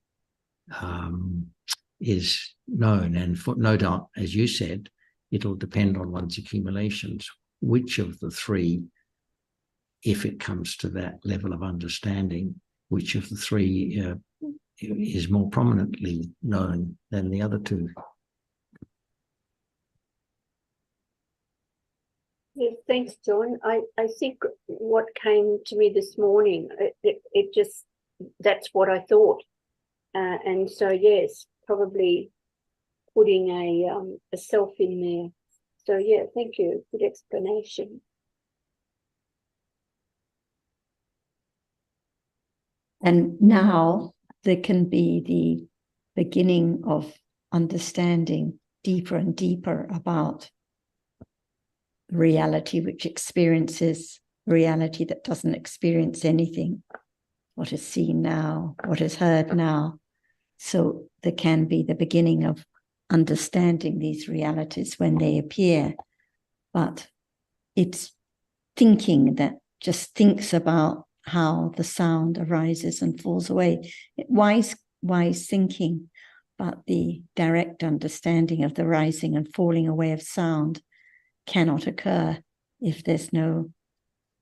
is known. And no doubt, as you said, it'll depend on one's accumulations, which of the three, if it comes to that level of understanding, which of the three is more prominently known than the other two. Yes, thanks, John. I think what came to me this morning, it just, that's what I thought. And so, yes, probably putting a self in there. So, yeah, thank you. Good explanation. And now there can be the beginning of understanding deeper and deeper about reality, which experiences reality that doesn't experience anything, what is seen now, what is heard now. So there can be the beginning of understanding these realities when they appear, but it's thinking that just thinks about how the sound arises and falls away. Wise thinking, but the direct understanding of the rising and falling away of sound cannot occur if there's no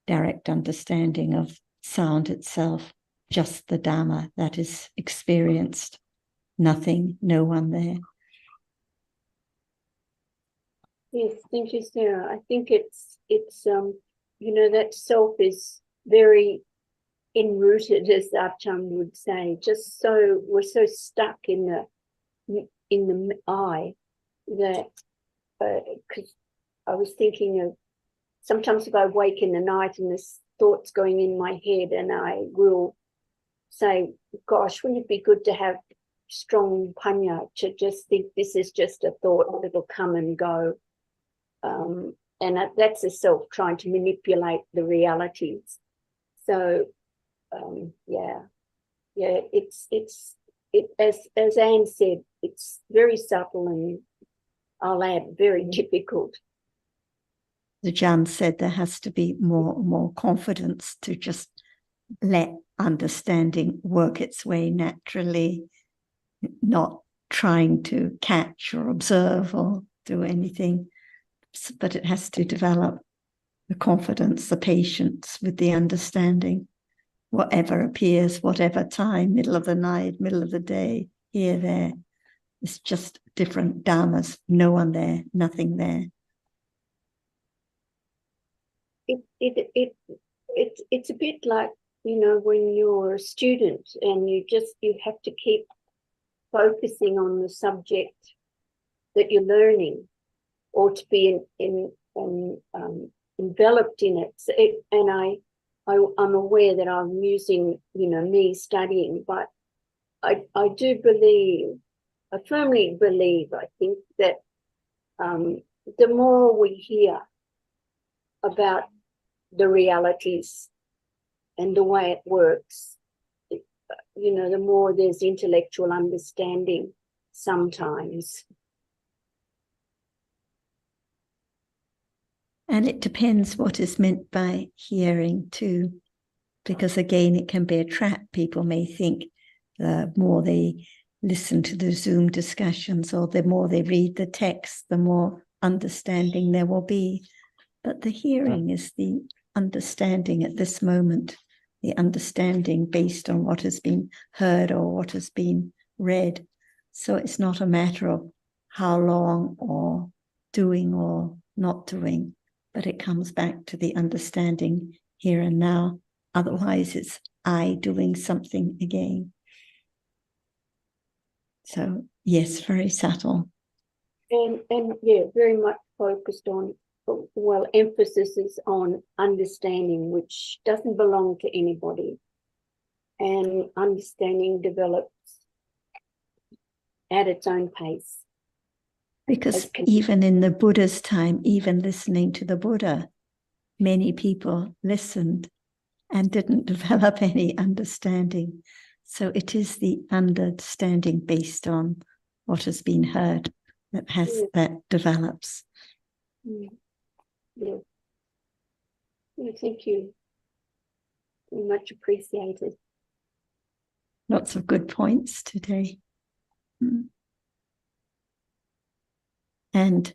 direct understanding of sound itself, just the Dhamma that is experienced, nothing, no one there. Yes, thank you, Sarah. I think it's that self is very enrooted, as Archam would say. Just so we're so stuck in the I that because I was thinking of sometimes if I wake in the night and there's thoughts going in my head, and I will say, gosh, wouldn't it be good to have strong panya to just think this is just a thought that'll come and go. And that's a self trying to manipulate the realities. So as Anne said, it's very subtle and I'll add very difficult. Jan said there has to be more confidence to just let understanding work its way naturally, not trying to catch or observe or do anything, but it has to develop the confidence, the patience with the understanding, whatever appears, whatever time, middle of the night, middle of the day, here, there. It's just different dhammas, no one there, nothing there. It's a bit like, when you're a student and you have to keep focusing on the subject that you're learning, or to be enveloped in it. I'm aware that I'm using, me studying, but I firmly believe, I think that the more we hear about the realities and the way it works, the more there's intellectual understanding sometimes. And it depends what is meant by hearing too, because again, it can be a trap. People may think the more they listen to the Zoom discussions or the more they read the text, the more understanding there will be. But the hearing is the understanding at this moment, the understanding based on what has been heard or what has been read. So it's not a matter of how long or doing or not doing, but it comes back to the understanding here and now. Otherwise, it's I doing something again. So yes, very subtle. And yeah, very much focused on, well, emphasis is on understanding, which doesn't belong to anybody. And understanding develops at its own pace. Because even in the Buddha's time, even listening to the Buddha, many people listened and didn't develop any understanding. So it is the understanding based on what has been heard that develops. Yeah. Yeah, thank you. Much appreciated. Lots of good points today. And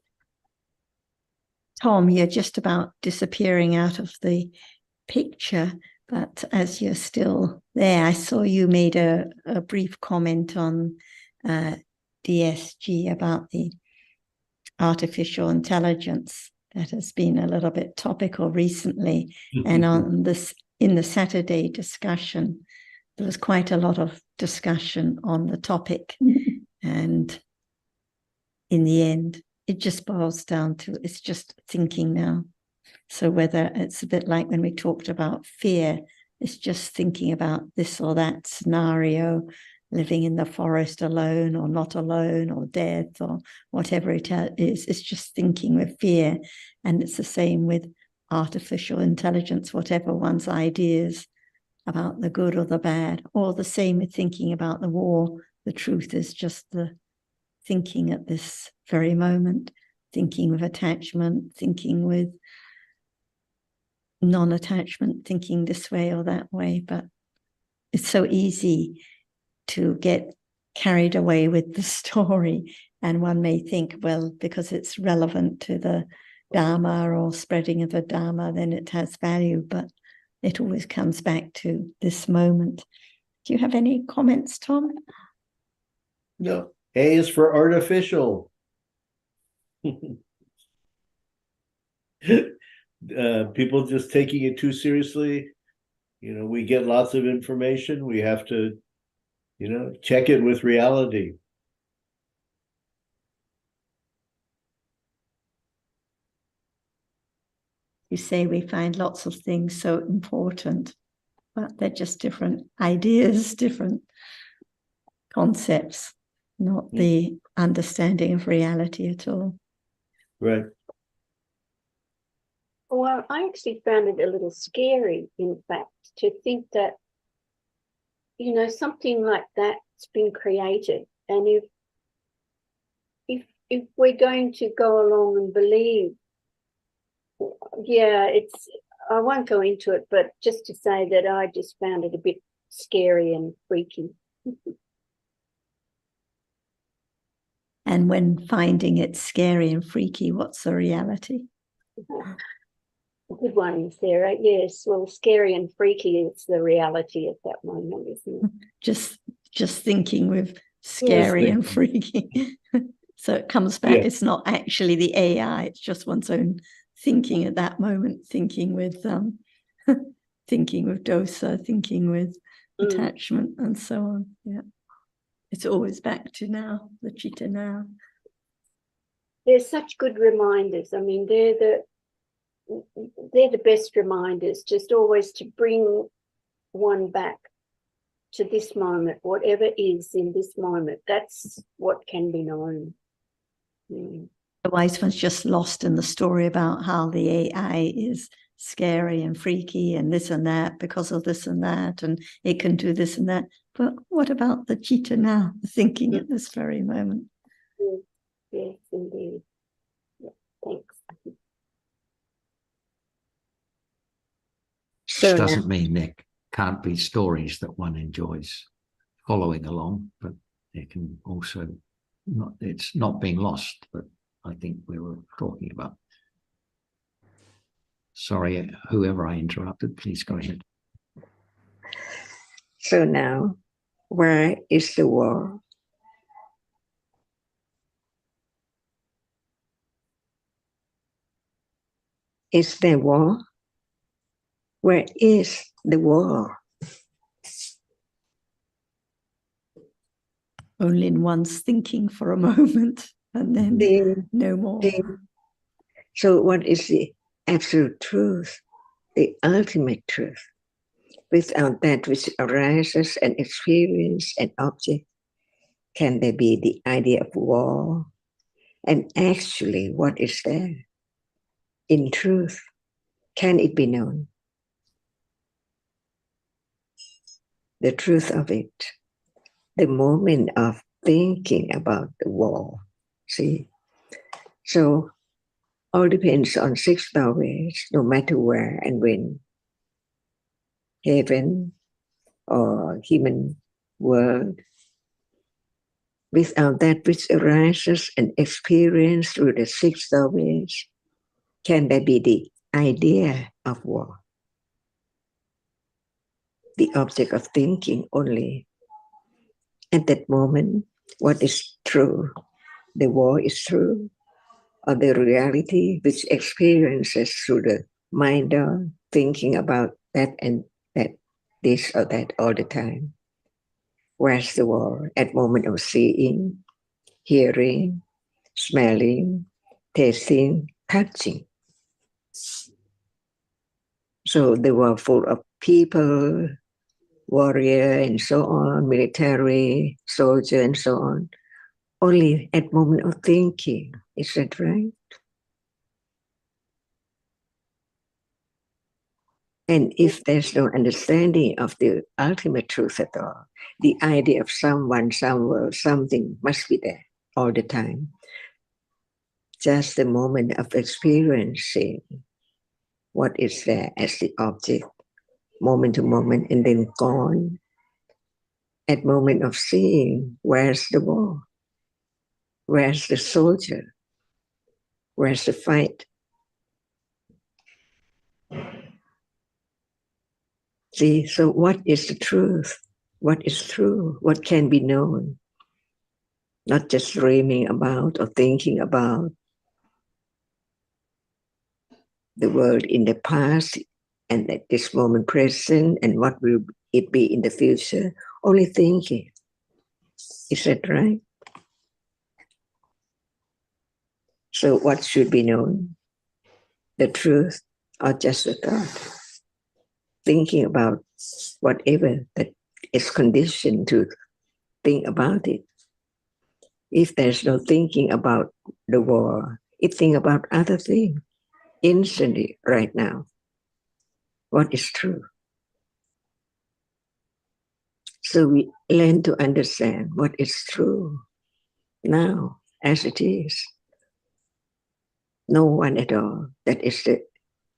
Tom, you're just about disappearing out of the picture, but as you're still there, I saw you made a brief comment on DSG about the artificial intelligence that has been a little bit topical recently. And on this, in the Saturday discussion, there was quite a lot of discussion on the topic. And in the end, it just boils down to, it's just thinking now. So whether it's a bit like when we talked about fear, it's just thinking about this or that scenario, living in the forest alone or not alone or death or whatever it is. It's just thinking with fear. And it's the same with artificial intelligence, whatever one's ideas about the good or the bad, or the same with thinking about the war. The truth is just the thinking at this very moment, thinking with attachment, thinking with non-attachment, thinking this way or that way. But it's so easy to get carried away with the story, and one may think, well, because it's relevant to the Dhamma or spreading of the Dhamma, then it has value, but it always comes back to this moment. Do you have any comments, Tom? No. A is for artificial. People just taking it too seriously. You know, we get lots of information. We have to, you know, check it with reality. You say we find lots of things so important, but they're just different ideas, different concepts, not the understanding of reality at all. Right. Well, I actually found it a little scary, in fact, to think that, you know, something like that's been created. And if we're going to go along and believe, yeah, I won't go into it, but just to say that I just found it a bit scary and freaky. And when finding it scary and freaky, what's the reality? Good one, Sarah. Yes, well, scary and freaky is the reality at that moment, isn't it? Just thinking with scary and freaky. So it comes back, yeah. It's not actually the AI, it's just one's own thinking at that moment, thinking with thinking with dosa, thinking with attachment and so on. Yeah. It's always back to now, the citta now. They're such good reminders. I mean, they're the best reminders, just always to bring one back to this moment, whatever is in this moment. That's what can be known. Otherwise, one's just lost in the story about how the AI is scary and freaky and this and that because of this and that, and it can do this and that. But what about the citta now, thinking at this very moment? Yes, indeed. Yeah, thanks. Which doesn't mean there can't be stories that one enjoys following along, but there can also it's not being lost, but I think we were talking about. Sorry, whoever I interrupted, please go ahead. So now, where is the war? Is there war? Where is the war? Only in one's thinking for a moment and then no more. So what is the absolute truth, the ultimate truth? Without that which arises and experience and object, can there be the idea of war? And actually, what is there? In truth, can it be known? The truth of it, the moment of thinking about the war. See? So all depends on six doorways, no matter where and when. Heaven or human world. Without that which arises and experience through the six doorways, can there be the idea of war? The object of thinking only. At that moment, what is true? The war is true, or the reality which experiences through the mind or thinking about that and that, this or that all the time. Where's the war? At moment of seeing, hearing, smelling, tasting, touching. So they were full of people, warrior and so on, military, soldier and so on. Only at moment of thinking. Is that right? And if there's no understanding of the ultimate truth at all, the idea of someone, some world, something must be there all the time. Just the moment of experiencing what is there as the object, moment to moment, and then gone. At moment of seeing, where's the war? Where's the soldier? Where's the fight? See, so what is the truth? What is true? What can be known? Not just dreaming about or thinking about the world in the past and at this moment present and what will it be in the future. Only thinking. Is that right? So what should be known? The truth or just the thought? Thinking about whatever that is conditioned to think about it. If there's no thinking about the war, it think about other things instantly right now. What is true? So we learn to understand what is true now as it is. No one at all. That is the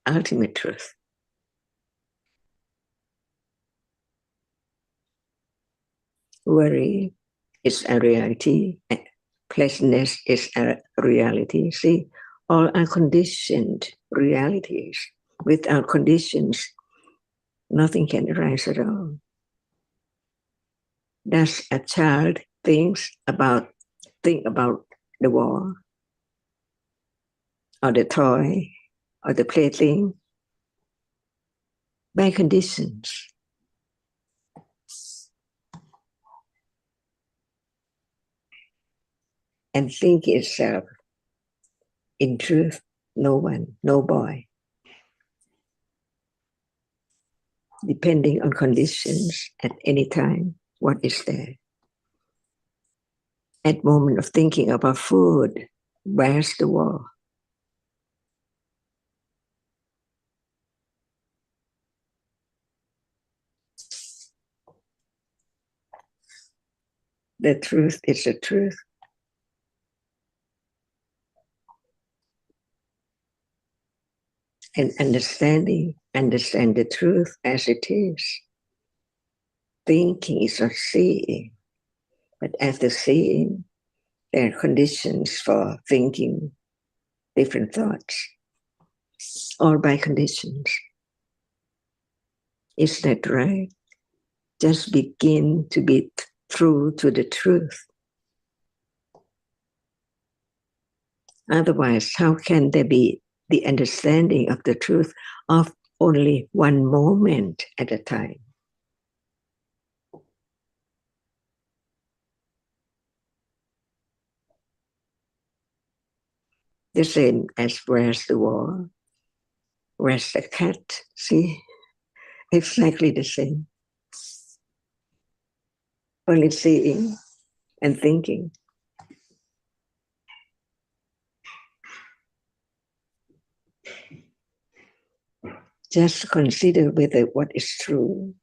ultimate truth. Worry is a reality. Pleasantness is a reality. See, all are conditioned realities. Without conditions, nothing can arise at all. Does a child think about the war, or the toy, or the plaything? By conditions. And think itself, in truth, no one, no boy. Depending on conditions at any time, what is there? At moment of thinking about food, where's the war? The truth is the truth. And understand the truth as it is. Thinking is not seeing, but after seeing, there are conditions for thinking different thoughts, all by conditions. Is that right? just begin to be true to the truth. Otherwise, how can there be the understanding of the truth of only one moment at a time? The same as where's the wall, where's the cat, see? Exactly the same. Only seeing and thinking. Just consider whether what is true.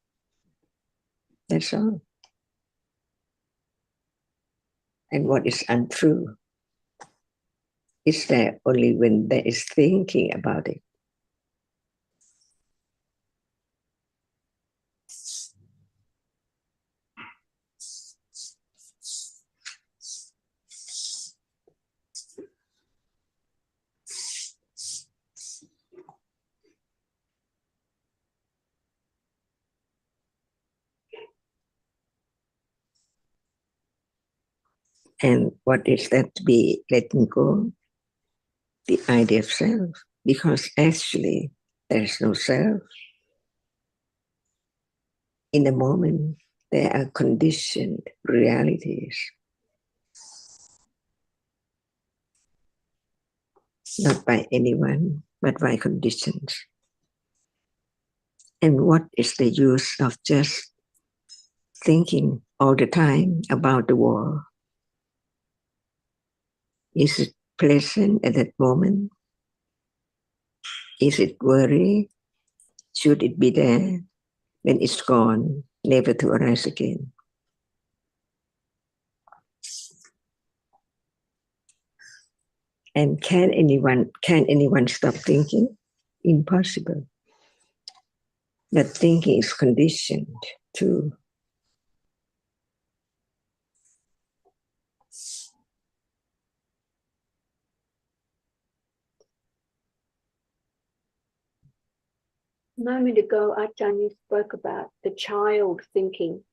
That's all. And what is untrue is there only when there is thinking about it. And what is that to be letting go? The idea of self. Because actually, there is no self. In the moment, there are conditioned realities. Not by anyone, but by conditions. And what is the use of just thinking all the time about the war? Is it pleasant at that moment? Is it worry? Should it be there? When it's gone, never to arise again. And can anyone stop thinking? Impossible. But thinking is conditioned to. A moment ago, Ajahn, you spoke about the child thinking.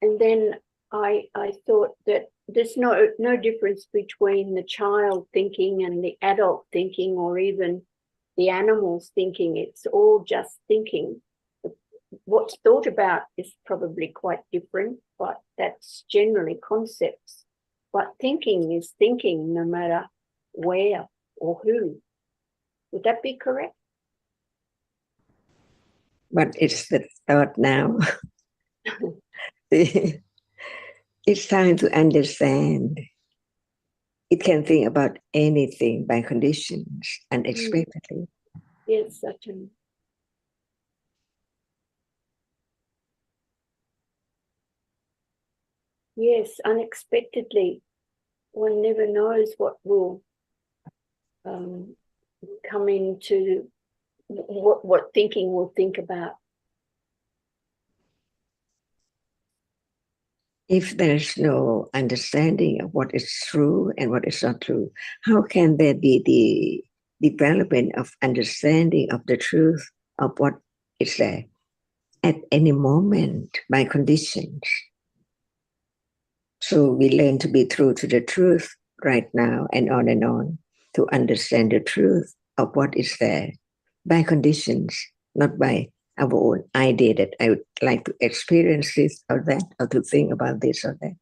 And then I thought that there's no difference between the child thinking and the adult thinking, or even the animals thinking. It's all just thinking. What's thought about is probably quite different, but that's generally concepts. But thinking is thinking no matter where or who. Would that be correct? But it's the thought now. It's time to understand. It can think about anything by conditions unexpectedly. Yes, Ajahn. Yes, unexpectedly. One never knows what will come into what thinking will think about. If there's no understanding of what is true and what is not true, how can there be the development of understanding of the truth of what is there at any moment by conditions? So we learn to be true to the truth right now and on to understand the truth of what is there by conditions, not by our own idea that I would like to experience this or that, or to think about this or that.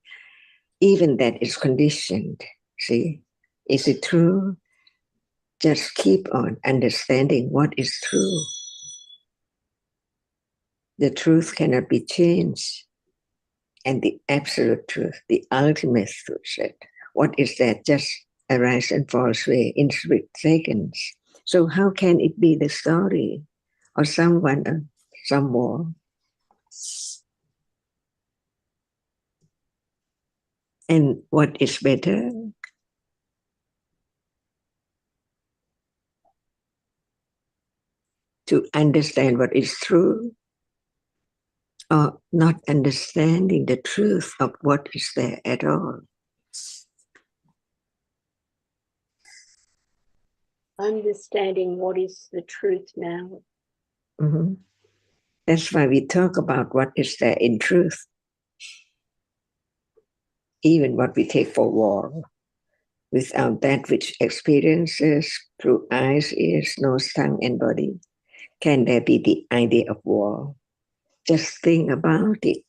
Even that is conditioned. See, is it true? Just keep on understanding what is true. The truth cannot be changed. And the absolute truth, the ultimate truth, what is that? Just arise and falls away in split seconds. So how can it be the story of someone or some more? And what is better? To understand what is true, or not understanding the truth of what is there at all. Understanding what is the truth now. Mm-hmm. That's why we talk about what is there in truth. Even what we take for war. Without that which experiences through eyes, ears, nose, tongue, and body, can there be the idea of war? Just think about it.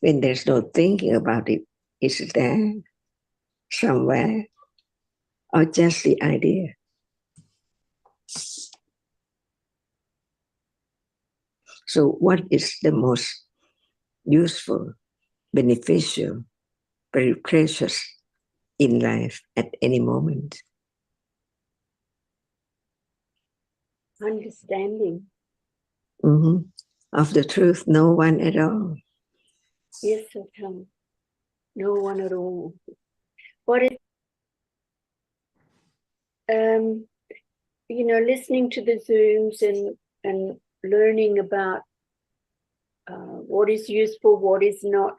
When there's no thinking about it, is it there somewhere? Or just the idea? So what is the most useful, beneficial, very precious in life at any moment? Understanding. Of the truth, no one at all. Yes, okay. No one at all. What is, listening to the Zooms and learning about what is useful, what is not.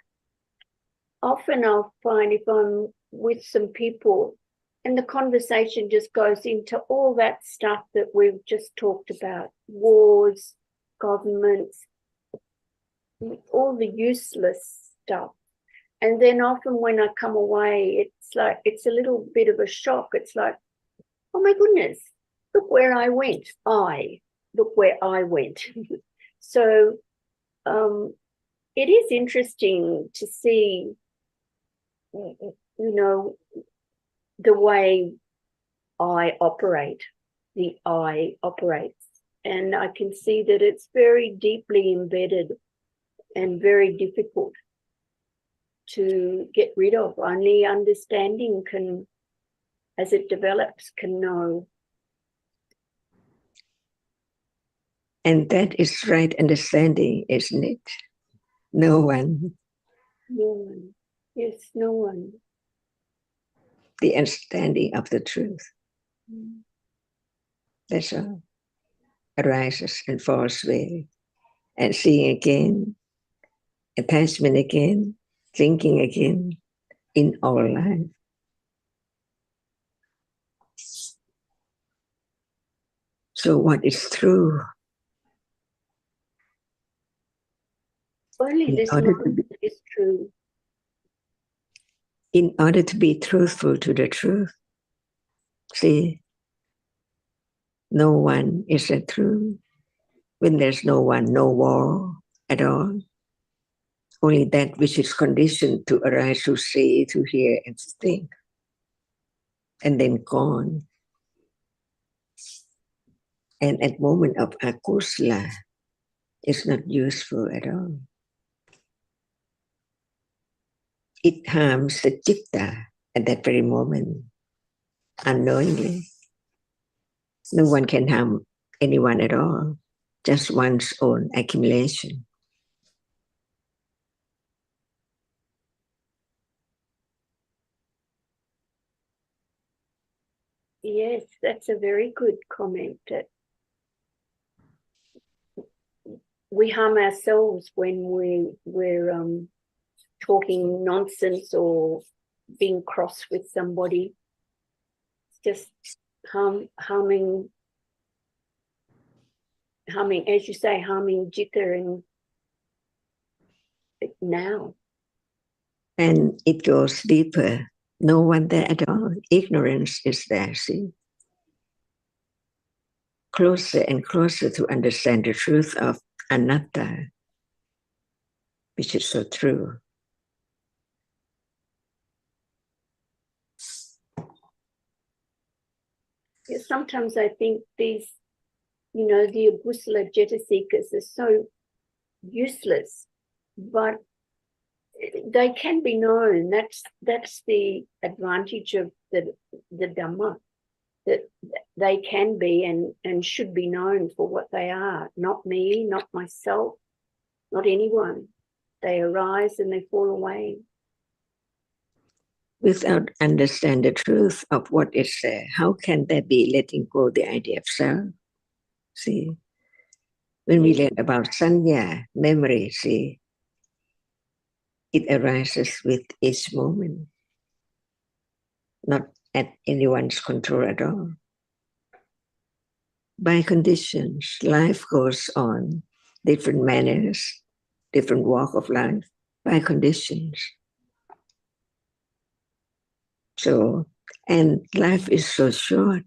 Often I'll find if I'm with some people and the conversation just goes into all that stuff that we've just talked about, wars, governments, all the useless stuff. And then often when I come away, it's like, it's a little bit of a shock. It's like, oh my goodness, look where I went. Look where I went. So it is interesting to see, the way I operate, the I operates. And I can see that it's very deeply embedded and very difficult to get rid of. Only understanding can, as it develops, can know. And that is right understanding, isn't it? No one. No one. Yes, no one. The understanding of the truth. Mm. That's all. Arises and falls away. And seeing again, attachment again, thinking again in our life. So what is true? Only this moment is true. In order to be truthful to the truth, see, no one is the truth. When there's no one, no war at all. Only that which is conditioned to arise, to see, to hear, and to think. And then gone. And at moment of akusala, it's not useful at all. It harms the citta at that very moment, unknowingly. No one can harm anyone at all, just one's own accumulation. Yes, that's a very good comment. That we harm ourselves when we're talking nonsense or being cross with somebody. It's just harming, as you say, harming jitta and now. And it goes deeper. No one there at all. Ignorance is there, see? Closer and closer to understand the truth of anatta, which is so true. Yeah, sometimes I think these, the Abusala Jeta seekers are so useless, but they can be known. That's the advantage of the Dhamma, that they can be and should be known for what they are. Not me, not myself, not anyone. They arise and they fall away. Without understand the truth of what is there, how can there be letting go the idea of self? See, when we learn about sanya, memory, see, it arises with each moment, not at anyone's control at all. by conditions. Life goes on, different manners, different walk of life, by conditions. So, and life is so short.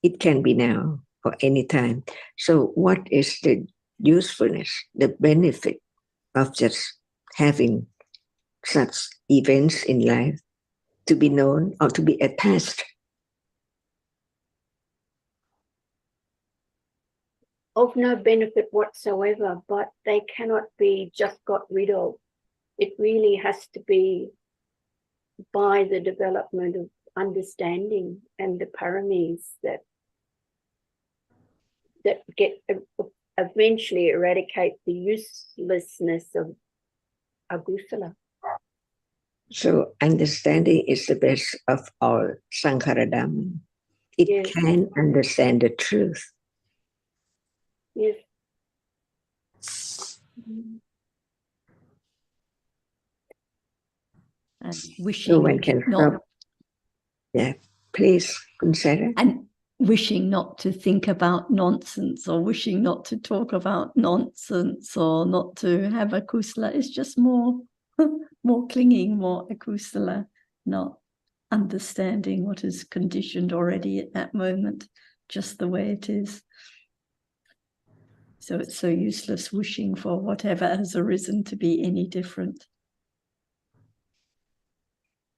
It can be now or any time. So what is the usefulness, the benefit of just having such events in life to be known or to be attached? Of no benefit whatsoever, but they cannot be just got rid of. It really has to be by the development of understanding and the paramis that get eventually eradicate the uselessness of agusala. So understanding is the best of all Sankhara-Dhamma. It Yes. can understand the truth. Yes. And No wishing one can not, stop. Yeah, please consider. and wishing not to think about nonsense, or wishing not to talk about nonsense, or not to have a kusala is just more more clinging, more akusala, not understanding what is conditioned already at that moment, just the way it is. So it's so useless wishing for whatever has arisen to be any different.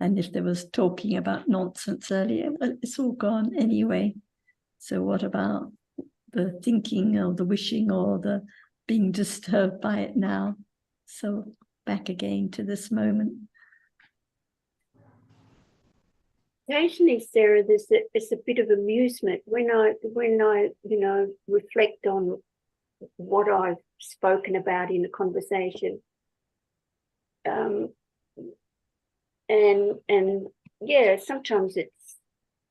And if there was talking about nonsense earlier, well, it's all gone anyway. So what about the thinking or the wishing or the being disturbed by it now? So back again to this moment. Occasionally, Sarah, it's a bit of amusement when I reflect on what I've spoken about in a conversation. And yeah, sometimes it's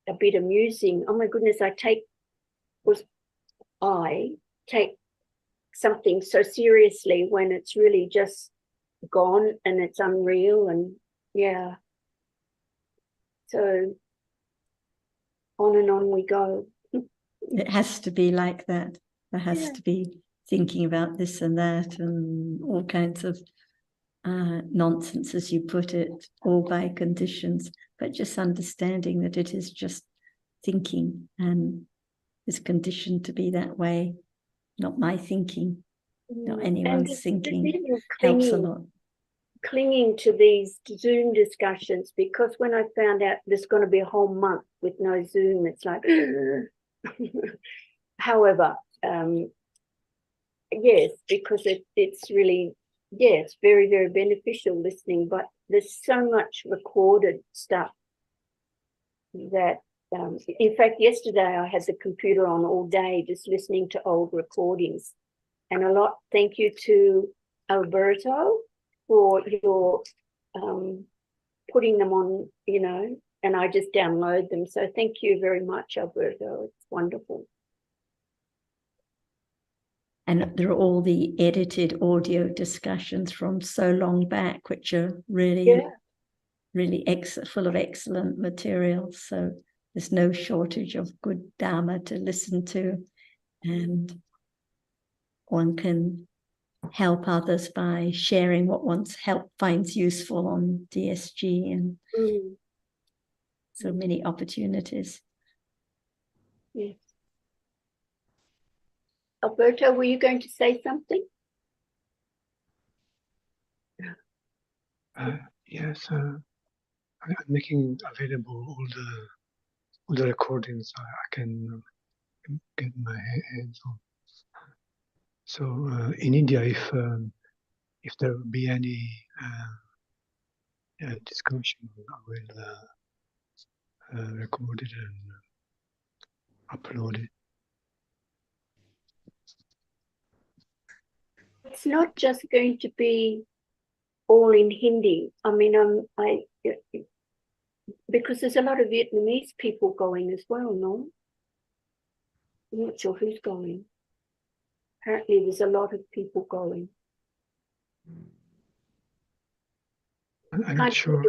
a bit amusing. Oh my goodness, I take something so seriously when it's really just gone and it's unreal, and yeah. So on and on we go. It has to be like that. There has to be thinking about this and that and all kinds of nonsense, as you put it, all by conditions, but just understanding that it is just thinking and is conditioned to be that way, not my thinking, not anyone's thinking, helps a lot. Clinging to these Zoom discussions, because when I found out there's going to be a whole month with no Zoom, it's like, however, yes, because it's really, it's very, very beneficial listening, but there's so much recorded stuff that, in fact, yesterday I had the computer on all day just listening to old recordings, and a lot, thank you to Alberto for your putting them on, and I just download them. So thank you very much, Alberto. It's wonderful. And there are all the edited audio discussions from so long back, which are really, really full of excellent material. So there's no shortage of good Dhamma to listen to. And one can help others by sharing what one's finds useful on DSG, and so many opportunities. Yes. Alberto, were you going to say something? Yes, I'm making available all the recordings I can get my hands on. So in India, if there will be any discussion, I will record it and upload it. It's not just going to be all in Hindi. I mean, because there's a lot of Vietnamese people going as well, no? I'm not sure who's going. Apparently there's a lot of people going. I'm not sure.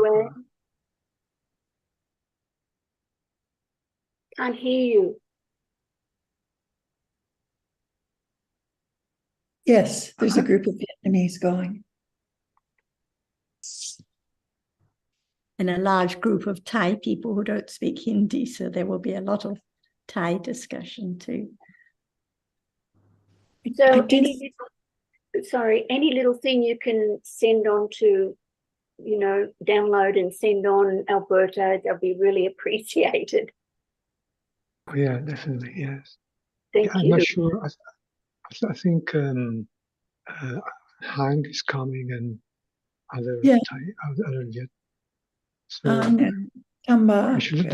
Can't hear you. Yes, there's a group of Vietnamese going. And a large group of Thai people who don't speak Hindi, so there will be a lot of Thai discussion too. So I did- any little thing you can send on to, download and send on Alberto, they'll be really appreciated. Oh, yeah, definitely, yes. Thank Yeah, I'm you. not sure. I think Hang is coming and other Yeah. other Viet. So Dhamma, we should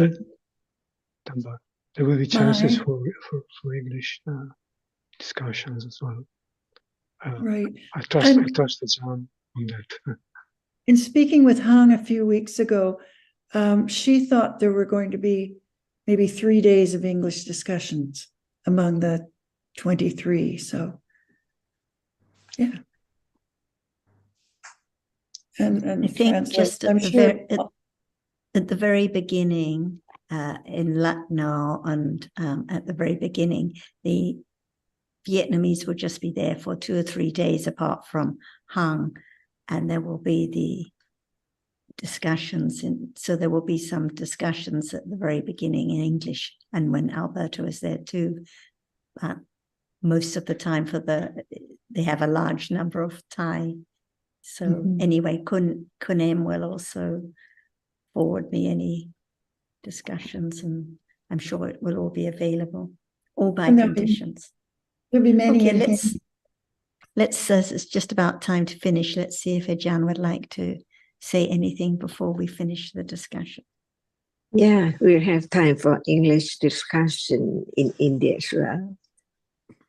there will be chances Bye. for English discussions as well. Right. I trust John on that. In speaking with Hang a few weeks ago, she thought there were going to be maybe 3 days of English discussions among the 23. So, yeah. And I think just at the very beginning, in Lucknow and at the very beginning, the Vietnamese will just be there for 2 or 3 days apart from Hang, and there will be the discussions. So there will be some discussions at the very beginning in English, and when Alberto is there too. But most of the time they have a large number of Thai. So anyway, Kun Em will also forward me any discussions, and I'm sure it will all be available, all by conditions. There'll be many. Okay, let's it's just about time to finish. Let's see if Ejan would like to say anything before we finish the discussion. Yeah, we'll have time for English discussion in India as well,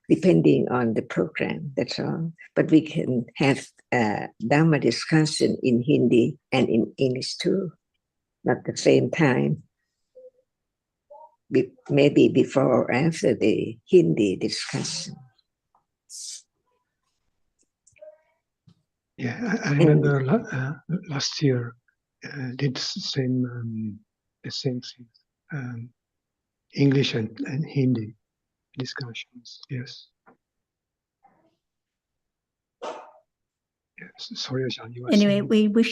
depending on the program, that's all. But we can have Dhamma discussion in Hindi and in English too, at the same time. Maybe before or after the Hindi discussion. Yeah, I remember last year did the same thing, English and Hindi discussions. Yes. Yes. Sorry, Ajahn, you were Anyway, saying. we wish